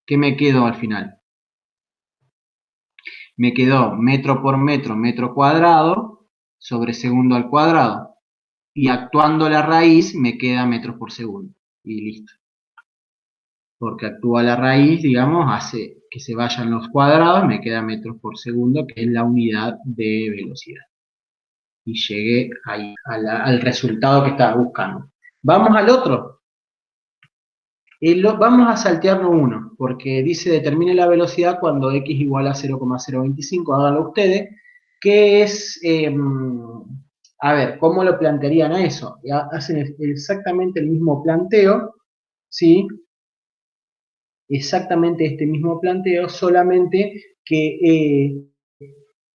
¿Qué me quedó al final? Me quedó metro por metro, metro cuadrado, sobre segundo al cuadrado. Y actuando la raíz me queda metros por segundo. Y listo. Porque actúa la raíz, digamos, hace que se vayan los cuadrados, me queda metros por segundo, que es la unidad de velocidad. Y llegué ahí, al resultado que estaba buscando. Vamos al otro. Vamos a saltearnos uno, porque dice determine la velocidad cuando x igual a 0,025, háganlo ustedes, que es, a ver, ¿cómo lo plantearían a eso? Hacen exactamente el mismo planteo, ¿sí? Exactamente este mismo planteo, solamente que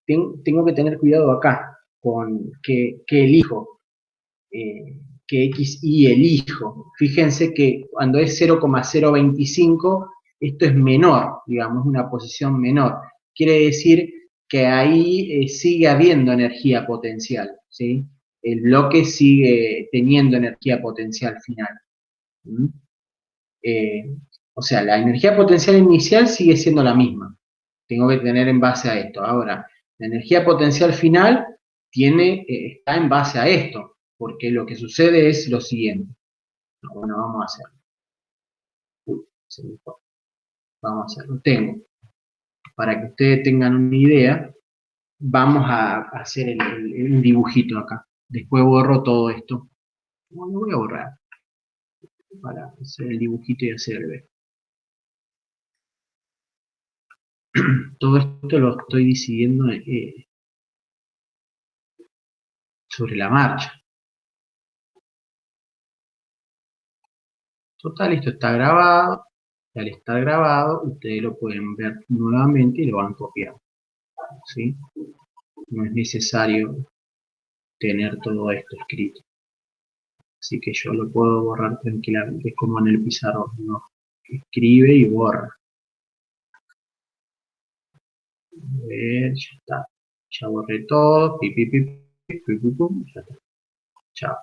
tengo que tener cuidado acá, con que elijo. Que X y elijo. Fíjense que cuando es 0,025, esto es menor, digamos, una posición menor. Quiere decir que ahí sigue habiendo energía potencial, ¿sí? El bloque sigue teniendo energía potencial final. ¿Mm? Eh, o sea, la energía potencial inicial sigue siendo la misma. Tengo que tener en base a esto. Ahora, la energía potencial final está en base a esto, porque lo que sucede es lo siguiente. Bueno, vamos a hacerlo. Uy, se me fue. Vamos a hacerlo. Tengo para que ustedes tengan una idea, vamos a hacer un dibujito acá. Después borro todo esto. No, lo voy a borrar para hacer el dibujito y hacer el B. Todo esto lo estoy decidiendo sobre la marcha. Total, esto está grabado. Y al estar grabado, ustedes lo pueden ver nuevamente y lo van copiando. ¿Sí? No es necesario tener todo esto escrito. Así que yo lo puedo borrar tranquilamente. Es como en el pizarrón, ¿no? Escribe y borra. A ver, ya está. Ya borré todo. Pi, pi, pi, pi, pi, pi, pum, ya está. Chao.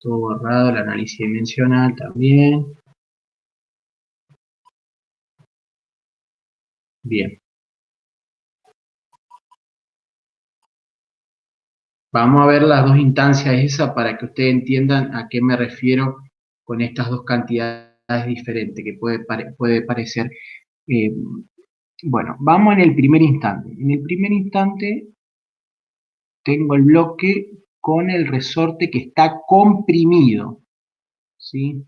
Todo borrado. El análisis dimensional también. Bien. Vamos a ver las dos instancias esas para que ustedes entiendan a qué me refiero con estas dos cantidades diferentes que puede parecer. eh, bueno, vamos en el primer instante. En el primer instante tengo el bloque con el resorte que está comprimido, ¿sí?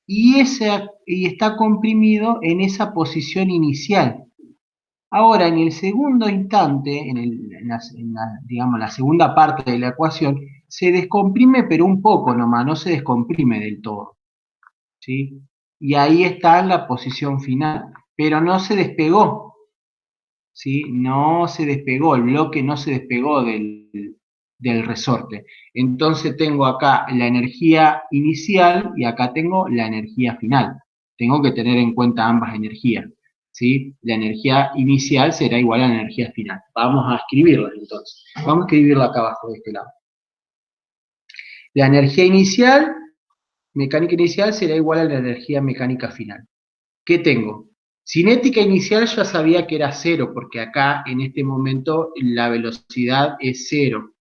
Y está comprimido en esa posición inicial. Ahora, en el segundo instante, digamos, la segunda parte de la ecuación, se descomprime, pero un poco nomás, no se descomprime del todo, ¿sí? Y ahí está la posición final, pero no se despegó, ¿sí? No se despegó, el bloque no se despegó del resorte. Entonces tengo acá la energía inicial y acá tengo la energía final. Tengo que tener en cuenta ambas energías, ¿sí? La energía inicial será igual a la energía final. Vamos a escribirla entonces. Vamos a escribirla acá abajo de este lado. La energía inicial, mecánica inicial, será igual a la energía mecánica final. ¿Qué tengo? Cinética inicial ya sabía que era cero, porque acá en este momento la velocidad es cero.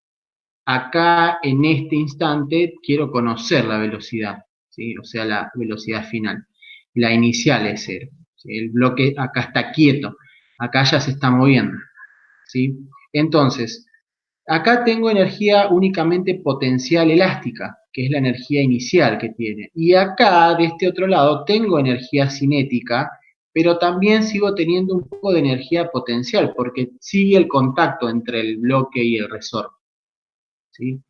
Acá en este instante quiero conocer la velocidad, ¿sí? O sea, la velocidad final. La inicial es cero, ¿sí? El bloque acá está quieto, acá ya se está moviendo, ¿sí? Entonces, acá tengo energía únicamente potencial elástica, que es la energía inicial que tiene. Y acá, de este otro lado, tengo energía cinética, pero también sigo teniendo un poco de energía potencial, porque sigue el contacto entre el bloque y el resorte, ¿sí?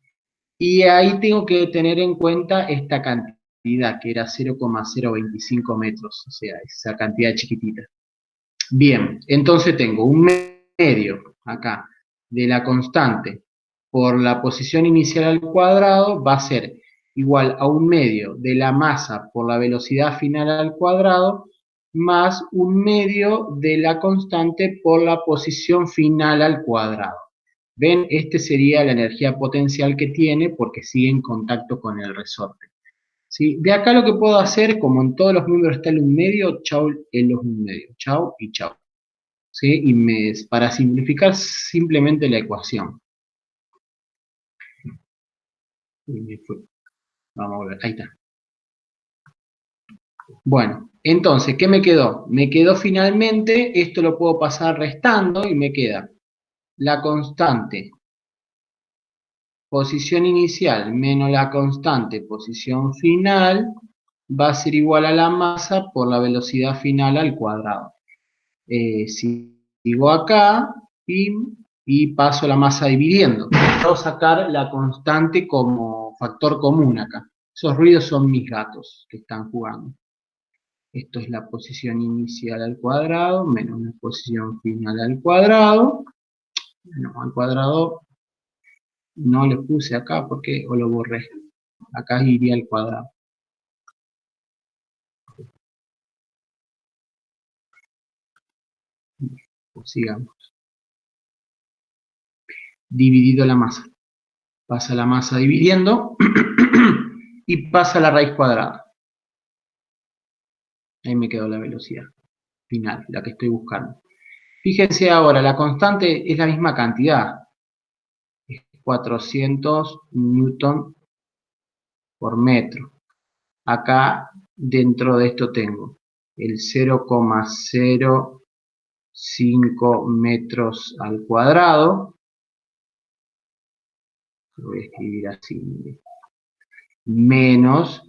Y ahí tengo que tener en cuenta esta cantidad, que era 0,025 metros, o sea, esa cantidad chiquitita. Bien, entonces tengo un medio acá de la constante por la posición inicial al cuadrado va a ser igual a un medio de la masa por la velocidad final al cuadrado más un medio de la constante por la posición final al cuadrado. ¿Ven? Este sería la energía potencial que tiene porque sigue en contacto con el resorte. ¿Sí? De acá lo que puedo hacer, como en todos los números está el un medio, chau en los un medio, chau y chau. ¿Sí? Para simplificar simplemente la ecuación. Y me fue. Vamos a ver, ahí está. Bueno, entonces, ¿qué me quedó? Me quedó finalmente, esto lo puedo pasar restando y me queda la constante posición inicial menos la constante posición final va a ser igual a la masa por la velocidad final al cuadrado. Sigo acá y paso la masa dividiendo. Puedo sacar la constante como factor común acá. Esos ruidos son mis gatos que están jugando. Esto es la posición inicial al cuadrado menos la posición final al cuadrado. Bueno, al cuadrado no le puse acá porque o lo borré. Acá iría al cuadrado. Pues sigamos. Dividido la masa. Pasa la masa dividiendo y pasa la raíz cuadrada. Ahí me quedó la velocidad final, la que estoy buscando. Fíjense ahora, la constante es la misma cantidad. Es 400 newton por metro. Acá dentro de esto tengo el 0,0 5 metros al cuadrado. Lo voy a escribir así, menos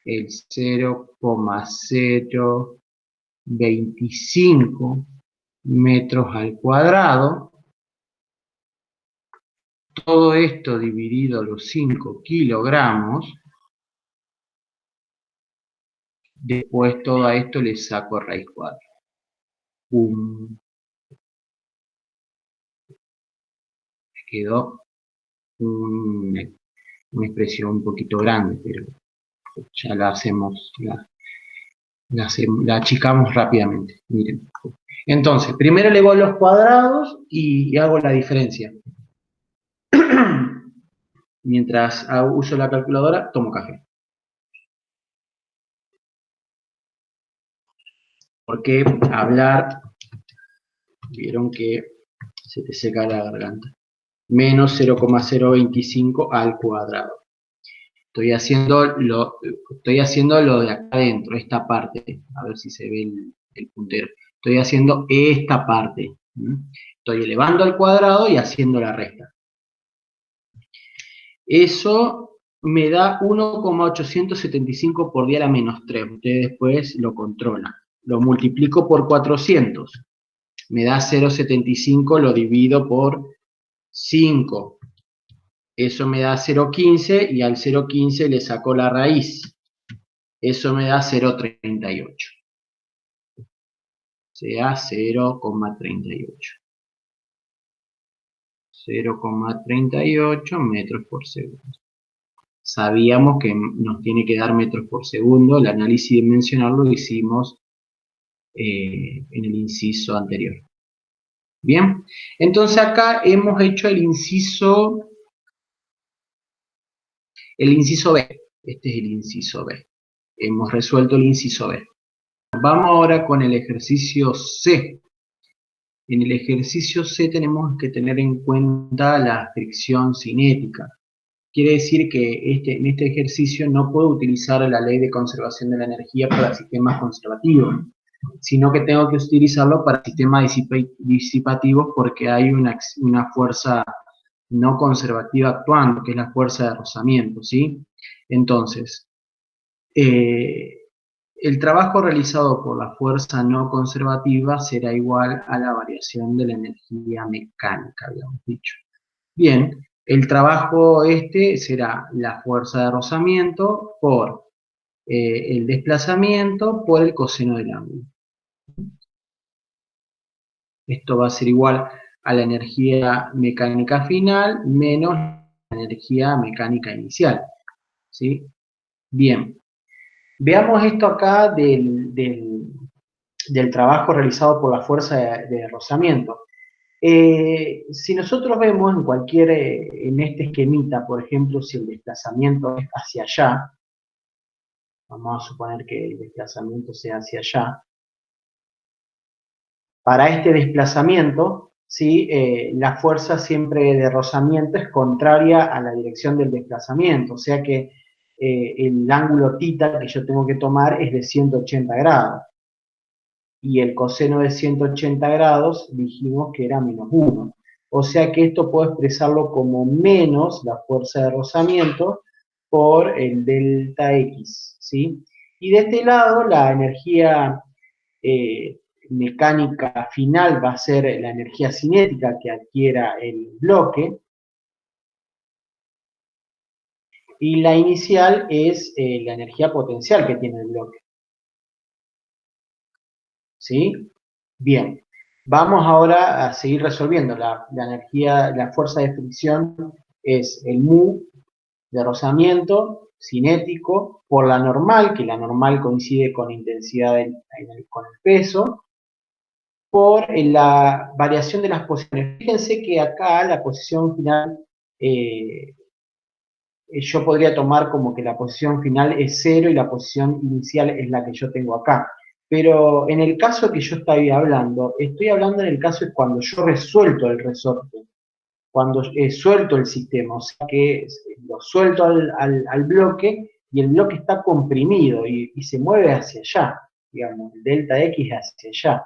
el 0,025 metros al cuadrado. Todo esto dividido los 5 kilogramos. Después todo a esto le saco raíz cuadrada. Quedó una expresión un poquito grande, pero ya la hacemos, la achicamos rápidamente. Miren. Entonces, primero elevo los cuadrados y hago la diferencia. Mientras uso la calculadora, tomo café. Porque hablar, vieron que se te seca la garganta. Menos 0,025 al cuadrado. Estoy haciendo lo de acá adentro, esta parte. A ver si se ve el puntero. Estoy haciendo esta parte. Estoy elevando al cuadrado y haciendo la resta. Eso me da 1,875 por 10 a la menos 3. Ustedes después lo controlan. Lo multiplico por 400. Me da 0,75, lo divido por 5. Eso me da 0,15 y al 0,15 le saco la raíz. Eso me da 0,38. O sea, 0,38. 0,38 metros por segundo. Sabíamos que nos tiene que dar metros por segundo. El análisis dimensional lo hicimos en el inciso anterior. Bien, entonces acá hemos hecho el inciso B. Este es el inciso B. Hemos resuelto el inciso B. Vamos ahora con el ejercicio C. En el ejercicio C tenemos que tener en cuenta la fricción cinética. Quiere decir que en este ejercicio no puedo utilizar la ley de conservación de la energía para sistemas conservativos, sino que tengo que utilizarlo para sistemas disipativos porque hay una fuerza no conservativa actuando, que es la fuerza de rozamiento, ¿sí? Entonces, el trabajo realizado por la fuerza no conservativa será igual a la variación de la energía mecánica, habíamos dicho. Bien, el trabajo será la fuerza de rozamiento por el desplazamiento por el coseno del ángulo. Esto va a ser igual a la energía mecánica final menos la energía mecánica inicial. ¿Sí? Bien, veamos esto acá del trabajo realizado por la fuerza de rozamiento. Si nosotros vemos en este esquemita, por ejemplo, si el desplazamiento es hacia allá, vamos a suponer que el desplazamiento sea hacia allá. Para este desplazamiento, ¿sí? La fuerza siempre de rozamiento es contraria a la dirección del desplazamiento, o sea que el ángulo θ que yo tengo que tomar es de 180 grados. Y el coseno de 180 grados dijimos que era menos 1. O sea que esto puedo expresarlo como menos la fuerza de rozamiento por el delta X, ¿sí? Y de este lado la energía mecánica final va a ser la energía cinética que adquiera el bloque. Y la inicial es la energía potencial que tiene el bloque. ¿Sí? Bien. Vamos ahora a seguir resolviendo. La fuerza de fricción es el mu de rozamiento cinético por la normal, que la normal coincide con intensidad con el peso, por la variación de las posiciones. Fíjense que acá la posición final, yo podría tomar como que la posición final es 0 y la posición inicial es la que yo tengo acá. Pero en el caso que yo estoy hablando en el caso de cuando yo resuelto el resorte, cuando suelto el sistema, o sea que lo suelto al bloque y el bloque está comprimido y se mueve hacia allá, digamos, el delta X hacia allá.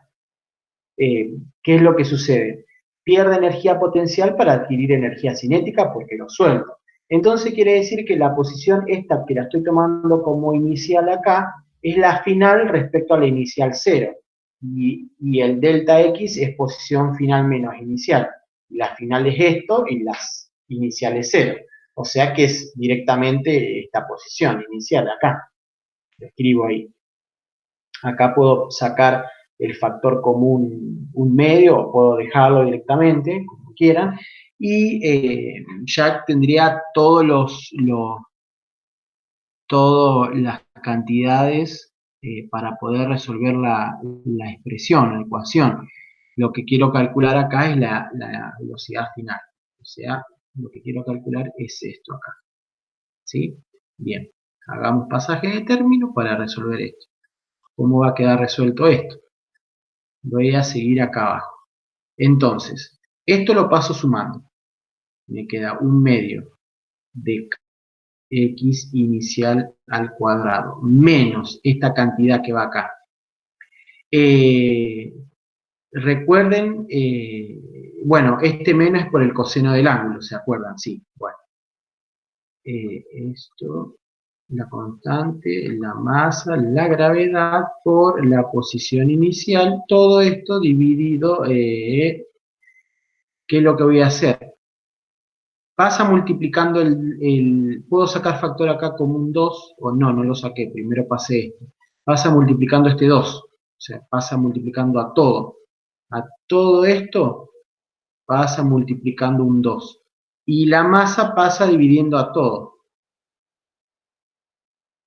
¿qué es lo que sucede? Pierde energía potencial para adquirir energía cinética porque lo suelto. Entonces quiere decir que la posición esta que la estoy tomando como inicial acá es la final respecto a la inicial 0. Y el delta X es posición final menos inicial. La final es esto y las iniciales 0. O sea que es directamente esta posición inicial acá. Lo escribo ahí. Acá puedo sacar el factor común un medio o puedo dejarlo directamente, como quieran. Y ya tendría todas las cantidades para poder resolver la expresión, la ecuación. Lo que quiero calcular acá es la velocidad final. O sea, lo que quiero calcular es esto acá. ¿Sí? Bien. Hagamos pasaje de término para resolver esto. ¿Cómo va a quedar resuelto esto? Voy a seguir acá abajo. Entonces, esto lo paso sumando. Me queda un medio de x inicial al cuadrado, menos esta cantidad que va acá. Recuerden, bueno, este menos es por el coseno del ángulo, ¿se acuerdan? Sí, bueno. Esto, la constante, la masa, la gravedad por la posición inicial, todo esto dividido, ¿qué es lo que voy a hacer? Pasa multiplicando ¿puedo sacar factor acá como un 2? O no, no lo saqué, primero pasé esto. Pasa multiplicando este 2, o sea, pasa multiplicando a todo. A todo esto pasa multiplicando un 2. Y la masa pasa dividiendo a todo.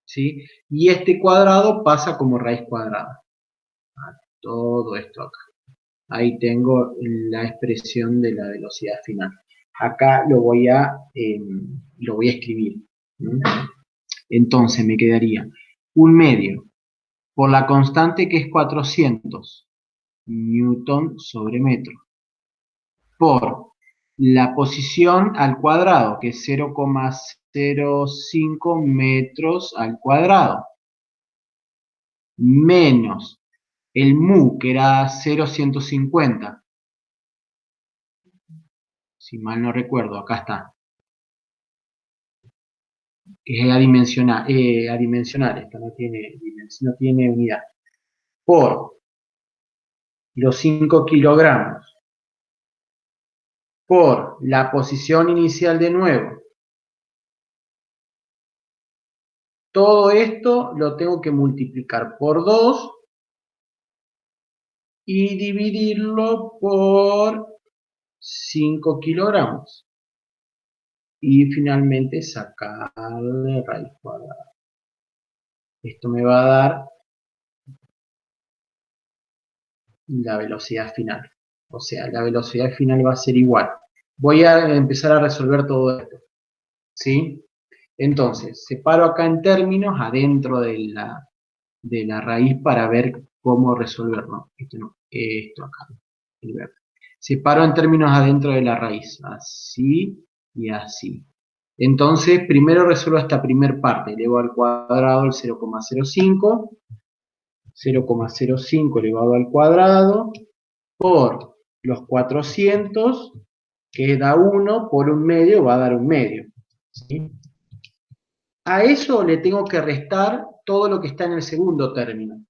¿Sí? Y este cuadrado pasa como raíz cuadrada. A todo esto acá. Ahí tengo la expresión de la velocidad final. Acá lo voy a escribir. ¿No? Entonces me quedaría un medio por la constante que es 400 newton sobre metro por la posición al cuadrado que es 0,05 metros al cuadrado menos el mu que era 0,150, si mal no recuerdo, acá está, que es adimensional, esto no tiene unidad, por los 5 kilogramos, por la posición inicial de nuevo. Todo esto lo tengo que multiplicar por 2 y dividirlo por 5 kilogramos. Y finalmente sacarle raíz cuadrada. Esto me va a dar la velocidad final. O sea, la velocidad final va a ser igual. Voy a empezar a resolver todo esto. ¿Sí? Entonces, separo acá en términos adentro de la raíz para ver cómo resolverlo. Esto acá, el verde. Separo en términos adentro de la raíz, así y así. Entonces, primero resuelvo esta primera parte, elevo al cuadrado el 0,05, 0,05 elevado al cuadrado, por los 400, que da 1, por un medio va a dar un medio. ¿Sí? A eso le tengo que restar todo lo que está en el segundo término.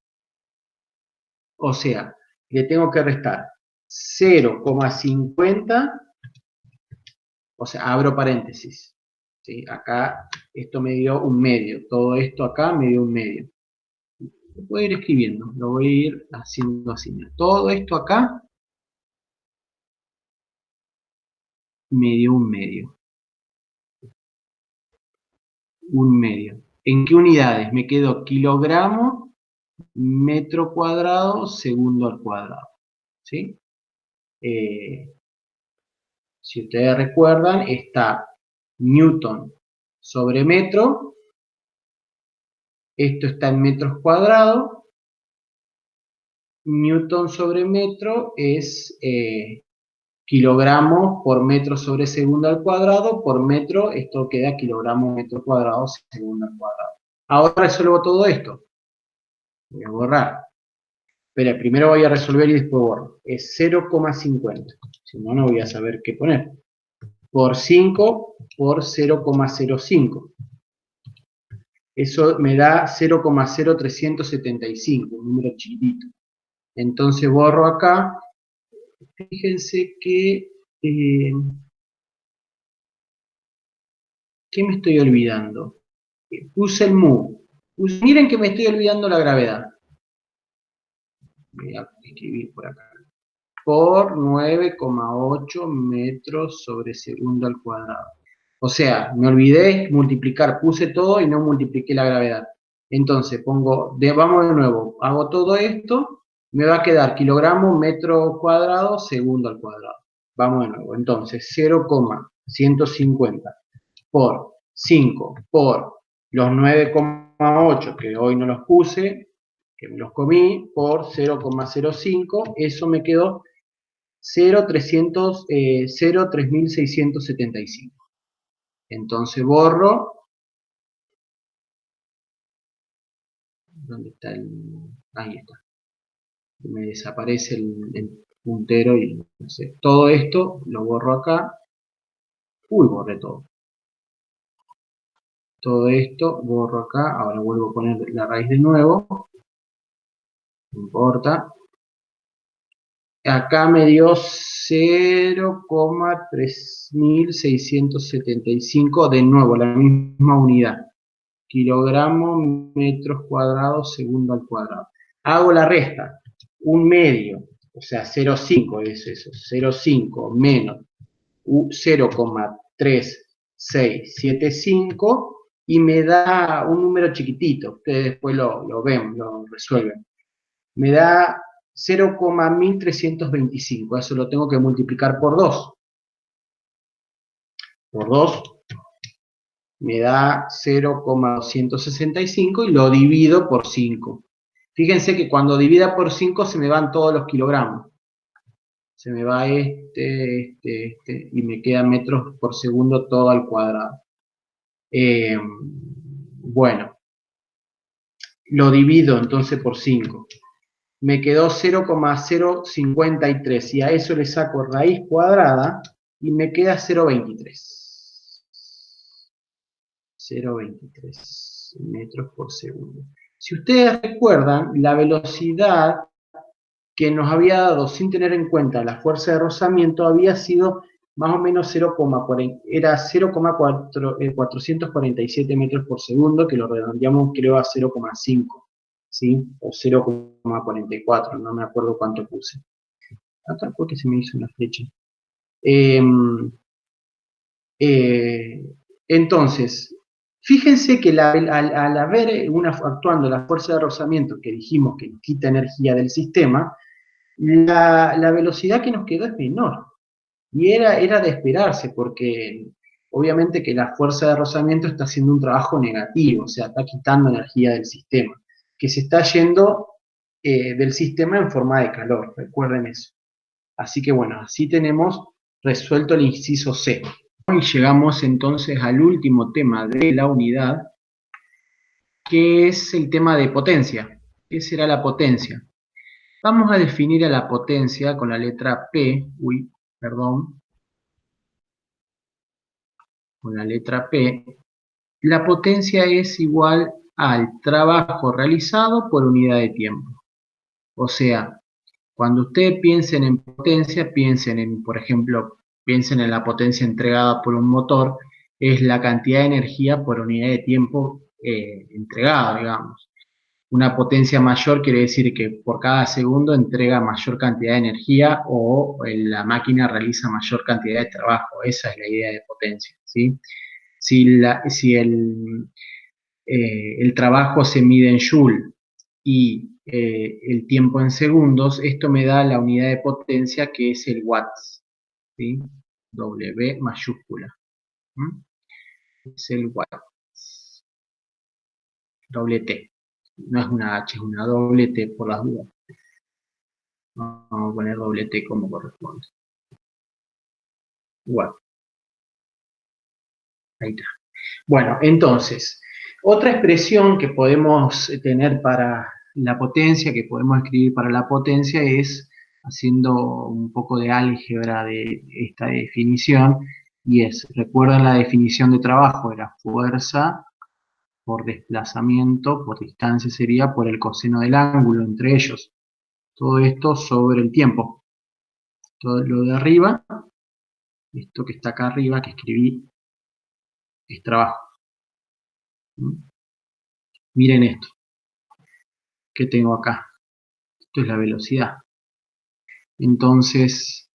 O sea, le tengo que restar 0,50, o sea, abro paréntesis. ¿Sí? Acá esto me dio un medio, todo esto acá me dio un medio. Lo voy a ir escribiendo, lo voy a ir haciendo así. Todo esto acá me dio un medio. Un medio. ¿En qué unidades? Me quedó kilogramo, metro cuadrado, segundo al cuadrado. ¿Sí? Si ustedes recuerdan, está newton sobre metro, esto está en metros cuadrados, newton sobre metro es kilogramos por metro sobre segundo al cuadrado, por metro, esto queda kilogramos metro cuadrado segundo al cuadrado. Ahora resuelvo todo esto. Voy a borrar. Espera, primero voy a resolver y después borro. Es 0,50. Si no, no voy a saber qué poner. Por 5 por 0,05. Eso me da 0,0375, un número chiquitito. Entonces borro acá. Fíjense que... ¿qué me estoy olvidando? Puse el mu. Miren que me estoy olvidando la gravedad. Voy a escribir por acá. Por 9,8 metros sobre segundo al cuadrado. O sea, me olvidé multiplicar, puse todo y no multipliqué la gravedad. Entonces pongo, vamos de nuevo, hago todo esto, me va a quedar kilogramo, metro cuadrado, segundo al cuadrado. Vamos de nuevo, entonces 0,150 por 5 por los 9,8 que hoy no los puse, que me los comí, por 0,05, eso me quedó 0,3675. Entonces borro, ¿dónde está el...? Ahí está. Me desaparece el puntero y no sé. Todo esto lo borro acá. Uy, borré todo. Todo esto borro acá. Ahora vuelvo a poner la raíz de nuevo. No importa. Acá me dio 0,3675, de nuevo, la misma unidad. Kilogramos, metros cuadrados, segundo al cuadrado. Hago la resta, un medio, o sea, 0,5 es eso, 0,5 menos 0,3675 y me da un número chiquitito, ustedes después lo ven, lo resuelven. Me da 0,1325, eso lo tengo que multiplicar por 2. Por 2 me da 0,265 y lo divido por 5. Fíjense que cuando divida por 5 se me van todos los kilogramos. Se me va este, y me quedan metros por segundo todo al cuadrado. Bueno, lo divido entonces por 5. Me quedó 0,053 y a eso le saco raíz cuadrada y me queda 0,23. 0,23 metros por segundo. Si ustedes recuerdan, la velocidad que nos había dado sin tener en cuenta la fuerza de rozamiento había sido más o menos 0,447 metros por segundo, que lo redondeamos creo a 0,5, ¿sí? O 0,44, no me acuerdo cuánto puse. Acá porque se me hizo una flecha. Entonces, fíjense que al haber actuando la fuerza de rozamiento que dijimos que quita energía del sistema, la velocidad que nos quedó es menor. Y era de esperarse, porque obviamente que la fuerza de rozamiento está haciendo un trabajo negativo, o sea, está quitando energía del sistema, que se está yendo del sistema en forma de calor, recuerden eso. Así que bueno, así tenemos resuelto el inciso C. Y llegamos entonces al último tema de la unidad, que es el tema de potencia. ¿Qué será la potencia? Vamos a definir a la potencia con la letra P, con la letra P. La potencia es igual al trabajo realizado por unidad de tiempo. O sea, cuando ustedes piensen en potencia, piensen en, por ejemplo, piensen en la potencia entregada por un motor, es la cantidad de energía por unidad de tiempo entregada, digamos. Una potencia mayor quiere decir que por cada segundo entrega mayor cantidad de energía o la máquina realiza mayor cantidad de trabajo. Esa es la idea de potencia, ¿sí? Si el trabajo se mide en joule y el tiempo en segundos, esto me da la unidad de potencia que es el watts, ¿sí? W mayúscula. Es el watts. Doble T. No es una H, es una doble T por las dudas. Vamos a poner doble T como corresponde. Watt. Ahí está. Bueno, entonces, otra expresión que podemos tener para La potencia que podemos escribir para la potencia es haciendo un poco de álgebra de esta definición, y es, recuerdan la definición de trabajo, era fuerza por desplazamiento, por distancia sería por el coseno del ángulo entre ellos. Todo esto sobre el tiempo. Todo lo de arriba, esto que está acá arriba, que escribí, es trabajo. Miren esto que tengo acá. Esto es la velocidad. Entonces,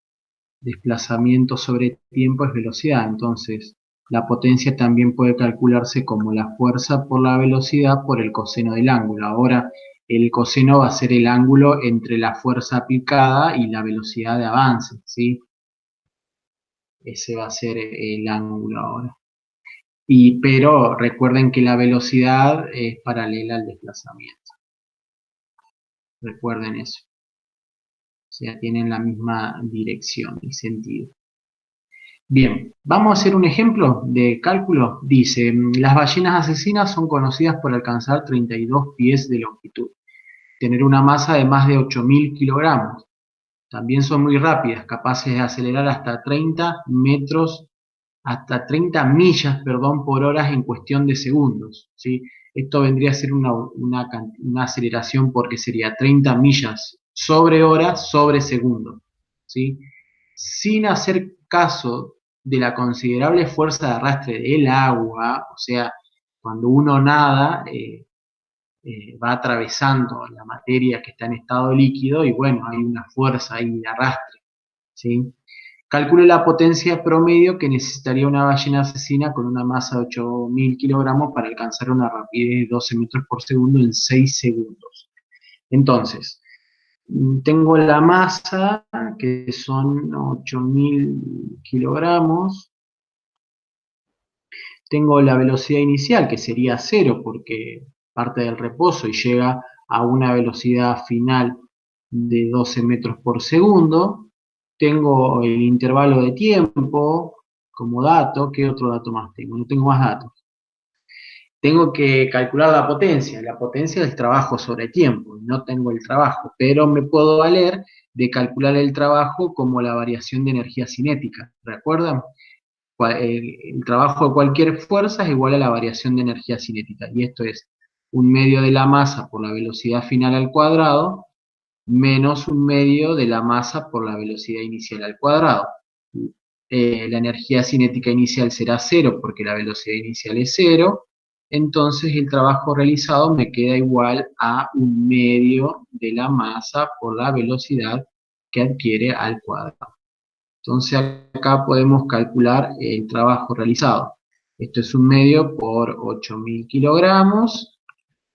desplazamiento sobre tiempo es velocidad. Entonces, la potencia también puede calcularse como la fuerza por la velocidad por el coseno del ángulo. Ahora, el coseno va a ser el ángulo entre la fuerza aplicada y la velocidad de avance, ¿sí? Ese va a ser el ángulo ahora. Pero recuerden que la velocidad es paralela al desplazamiento. Recuerden eso. O sea, tienen la misma dirección y sentido. Bien, vamos a hacer un ejemplo de cálculo. Dice, las ballenas asesinas son conocidas por alcanzar 32 pies de longitud, tener una masa de más de 8.000 kilogramos. También son muy rápidas, capaces de acelerar hasta 30 millas, perdón, por hora en cuestión de segundos, ¿sí? Esto vendría a ser una aceleración porque sería 30 millas sobre hora sobre segundo, ¿sí? Sin hacer caso de la considerable fuerza de arrastre del agua, o sea, cuando uno nada, va atravesando la materia que está en estado líquido y bueno, hay una fuerza ahí de arrastre, ¿sí? Calcule la potencia promedio que necesitaría una ballena asesina con una masa de 8.000 kilogramos para alcanzar una rapidez de 12 metros por segundo en 6 segundos. Entonces, tengo la masa, que son 8.000 kilogramos. Tengo la velocidad inicial, que sería cero, porque parte del reposo y llega a una velocidad final de 12 metros por segundo. Tengo el intervalo de tiempo como dato. ¿Qué otro dato más tengo? No tengo más datos. Tengo que calcular la potencia. La potencia es el trabajo sobre tiempo. No tengo el trabajo, pero me puedo valer de calcular el trabajo como la variación de energía cinética. ¿Recuerdan? El trabajo de cualquier fuerza es igual a la variación de energía cinética. Y esto es un medio de la masa por la velocidad final al cuadrado menos un medio de la masa por la velocidad inicial al cuadrado. La energía cinética inicial será cero porque la velocidad inicial es cero. Entonces el trabajo realizado me queda igual a un medio de la masa por la velocidad que adquiere al cuadrado. Entonces acá podemos calcular el trabajo realizado. Esto es un medio por 8.000 kilogramos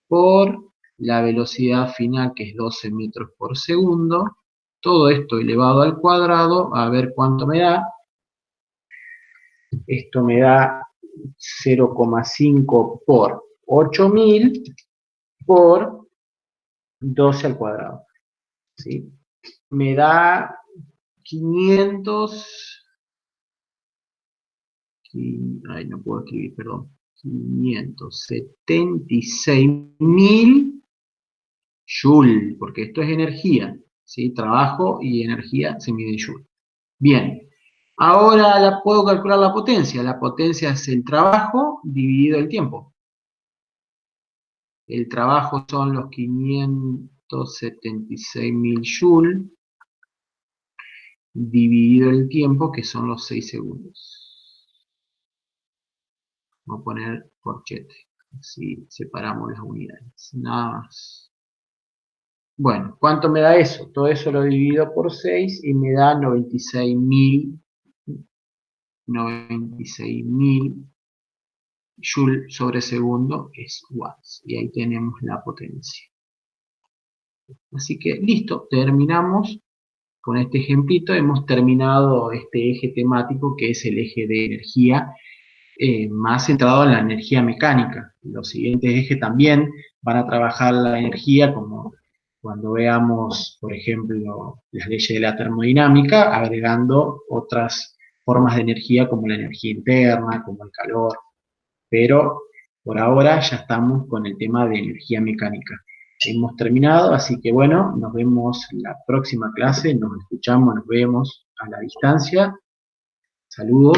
por la velocidad final, que es 12 metros por segundo. Todo esto elevado al cuadrado, a ver cuánto me da. Esto me da 0,5 por 8.000 por 12 al cuadrado, ¿sí? Me da 500, ay, no puedo escribir, perdón, 576.000 joule, porque esto es energía, ¿sí? Trabajo y energía se mide en joule. Bien, ahora puedo calcular la potencia. La potencia es el trabajo dividido el tiempo. El trabajo son los 576.000 joule dividido el tiempo, que son los 6 segundos. Vamos a poner corchete, así separamos las unidades. Nada más. Bueno, ¿cuánto me da eso? Todo eso lo divido por 6 y me da 96.000 joule sobre segundo es watts. Y ahí tenemos la potencia. Así que listo, terminamos con este ejemplito. Hemos terminado este eje temático que es el eje de energía, más centrado en la energía mecánica. Los siguientes ejes también van a trabajar la energía, como cuando veamos, por ejemplo, las leyes de la termodinámica, agregando otras formas de energía como la energía interna, como el calor. Pero por ahora ya estamos con el tema de energía mecánica. hemos terminado, así que bueno, nos vemos en la próxima clase, nos escuchamos, nos vemos a la distancia. Saludos.